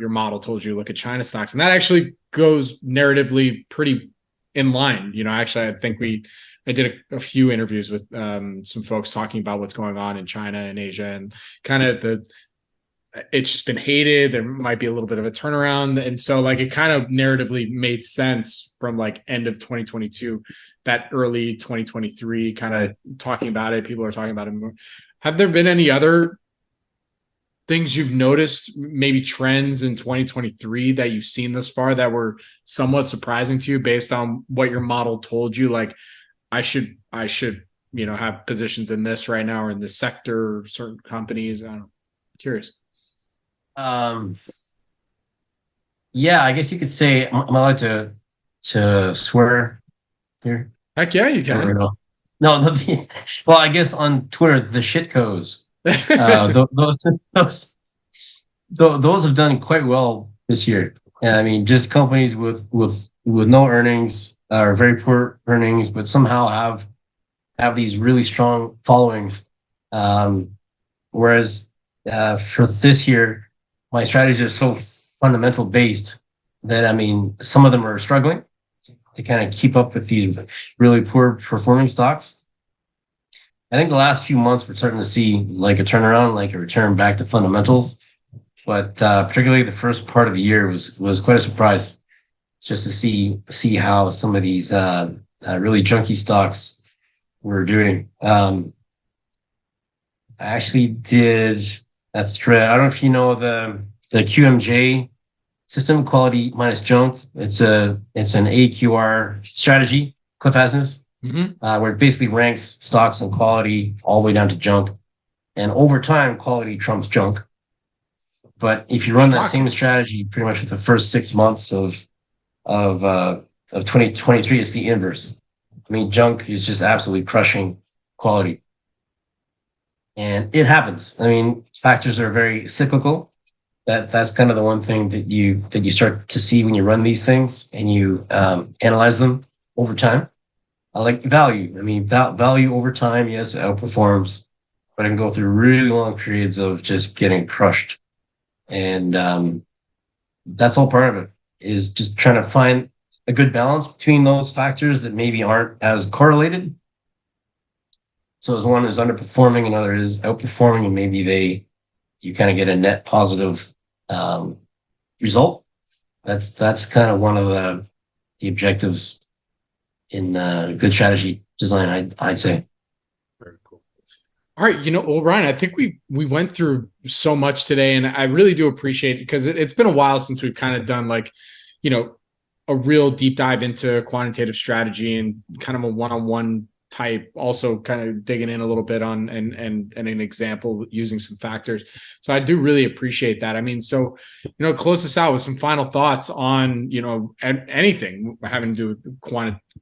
model told you to look at China stocks, and that actually goes narratively pretty in line. Actually, I did a few interviews with some folks talking about what's going on in China and Asia, and kind of it's just been hated. There might be a little bit of a turnaround. And so like it kind of narratively made sense from like end of 2022, that early 2023 kind of talking about it. People are talking about it more. Have there been any other things you've noticed, maybe trends in 2023 that you've seen thus far that were somewhat surprising to you based on what your model told you? Like I should, have positions in this right now or in this sector, certain companies. I don't know. Curious. Yeah, I guess you could say, am I allowed to swear here? Heck yeah, you can. No, well, I guess on Twitter, the shitcos, those have done quite well this year. I mean, just companies with no earnings or very poor earnings, but somehow have these really strong followings. Whereas for this year, my strategies are so fundamental based that, I mean, some of them are struggling to kind of keep up with these really poor performing stocks. I think the last few months we're starting to see like a turnaround, like a return back to fundamentals. But particularly the first part of the year was quite a surprise, just to see how some of these really junky stocks were doing. I actually did a thread. I don't know if you know the QMJ system, quality minus junk. It's an AQR strategy, Cliff Asness, where it basically ranks stocks and quality all the way down to junk. And over time, quality trumps junk. But if you run that same strategy pretty much with the first 6 months of 2023, it's the inverse. I mean, junk is just absolutely crushing quality. And it happens. I mean, factors are very cyclical. That's kind of the one thing that you start to see when you run these things and you analyze them over time. I like value. I mean, value over time, yes, it outperforms, but I can go through really long periods of just getting crushed. And that's all part of it, is just trying to find a good balance between those factors that maybe aren't as correlated. So as one is underperforming, another is outperforming, and maybe you kind of get a net positive result. That's kind of one of the objectives in good strategy design, I'd say. Very cool. All right, well, Ryan, I think we went through so much today, and I really do appreciate it because it's been a while since we've kind of done like, a real deep dive into quantitative strategy and kind of a one-on-one type, also kind of digging in a little bit on and an example using some factors. So I do really appreciate that. I mean, so, close us out with some final thoughts on, anything having to do with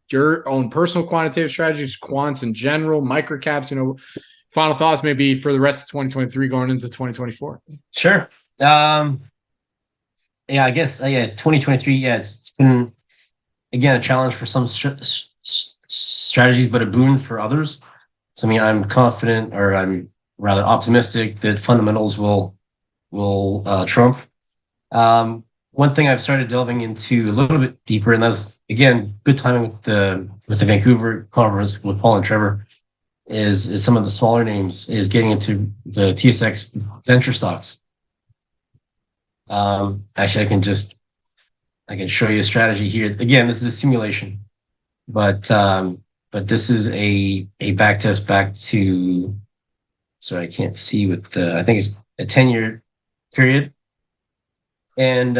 your own personal quantitative strategies, quants in general, microcaps, final thoughts maybe for the rest of 2023 going into 2024. Sure. I guess, 2023, it's been, again, a challenge for some strategies, but a boon for others. So, I mean, I'm confident, or I'm rather optimistic, that fundamentals will trump. One thing I've started delving into a little bit deeper, and that was, again, good timing with the Vancouver conference with Paul and Trevor, is some of the smaller names, is getting into the TSX venture stocks. Actually, I can show you a strategy here. Again, this is a simulation, but this is a back test back to, sorry, I can't see with I think it's a 10-year period, and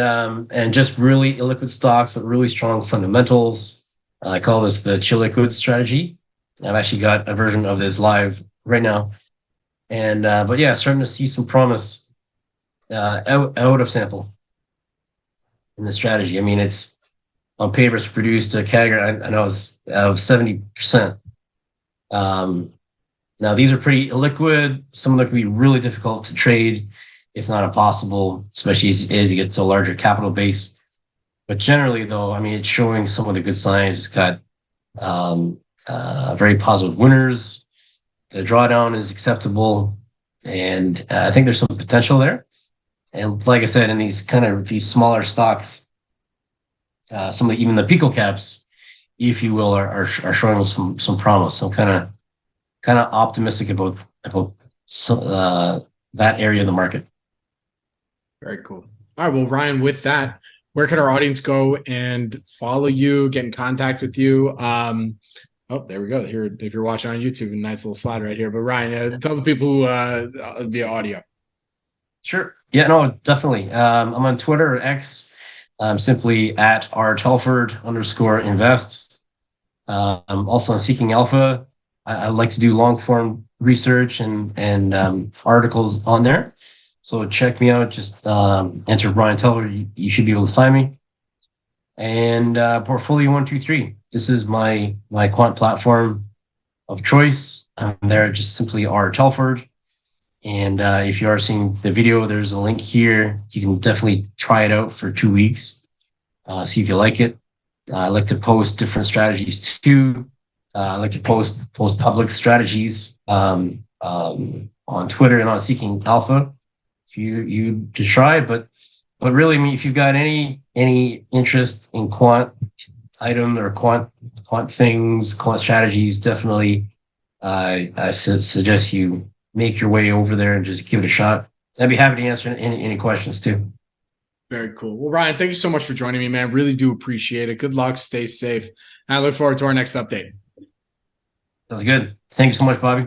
just really illiquid stocks, but really strong fundamentals. I call this the chill liquid strategy. I've actually got a version of this live right now, and but yeah, starting to see some promise out of sample in the strategy. I mean, it's on paper, it's produced a CAGR, I know it's of 70%. Now, these are pretty illiquid. Some of them can be really difficult to trade, if not impossible, especially as you get to a larger capital base. But generally, though, I mean, it's showing some of the good signs. It's got very positive winners. The drawdown is acceptable, and I think there's some potential there. And like I said, in these smaller stocks, even the pico caps, if you will, are showing us some promise. So kind of optimistic about that area of the market. Very cool. All right. Well, Ryan, with that, where can our audience go and follow you, get in contact with you? Oh, there we go. Here, if you're watching on YouTube, a nice little slide right here. But Ryan, tell the people who via audio. Sure. Yeah, no, definitely. I'm on Twitter or X. I'm simply at @rtelford_invest. I'm also on Seeking Alpha. I like to do long form research and articles on there. So check me out. Just enter Ryan Telford. You should be able to find me. And Portfolio 123. This is my quant platform of choice. I'm there just simply R Telford. And if you are seeing the video, there's a link here. You can definitely try it out for 2 weeks. See if you like it. I like to post different strategies too. I like to post public strategies on Twitter and on Seeking Alpha. If you to try, but really, I mean, if you've got any interest in quant item or quant things, quant strategies, definitely I suggest you make your way over there and just give it a shot. I'd be happy to answer any questions too. Very cool. Well, Ryan, thank you so much for joining me, man. Really do appreciate it. Good luck. Stay safe. I look forward to our next update. Sounds good. Thank you so much, Bobby.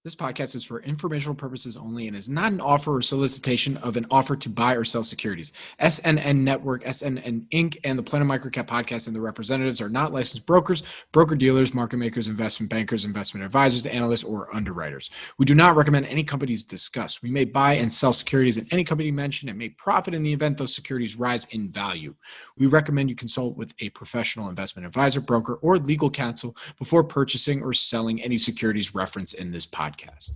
This podcast is for informational purposes only and is not an offer or solicitation of an offer to buy or sell securities. SNN Network, SNN Inc., and the Planet MicroCap Podcast and the representatives are not licensed brokers, broker-dealers, market makers, investment bankers, investment advisors, analysts, or underwriters. We do not recommend any companies discussed. We may buy and sell securities in any company mentioned and may profit in the event those securities rise in value. We recommend you consult with a professional investment advisor, broker, or legal counsel before purchasing or selling any securities referenced in this podcast.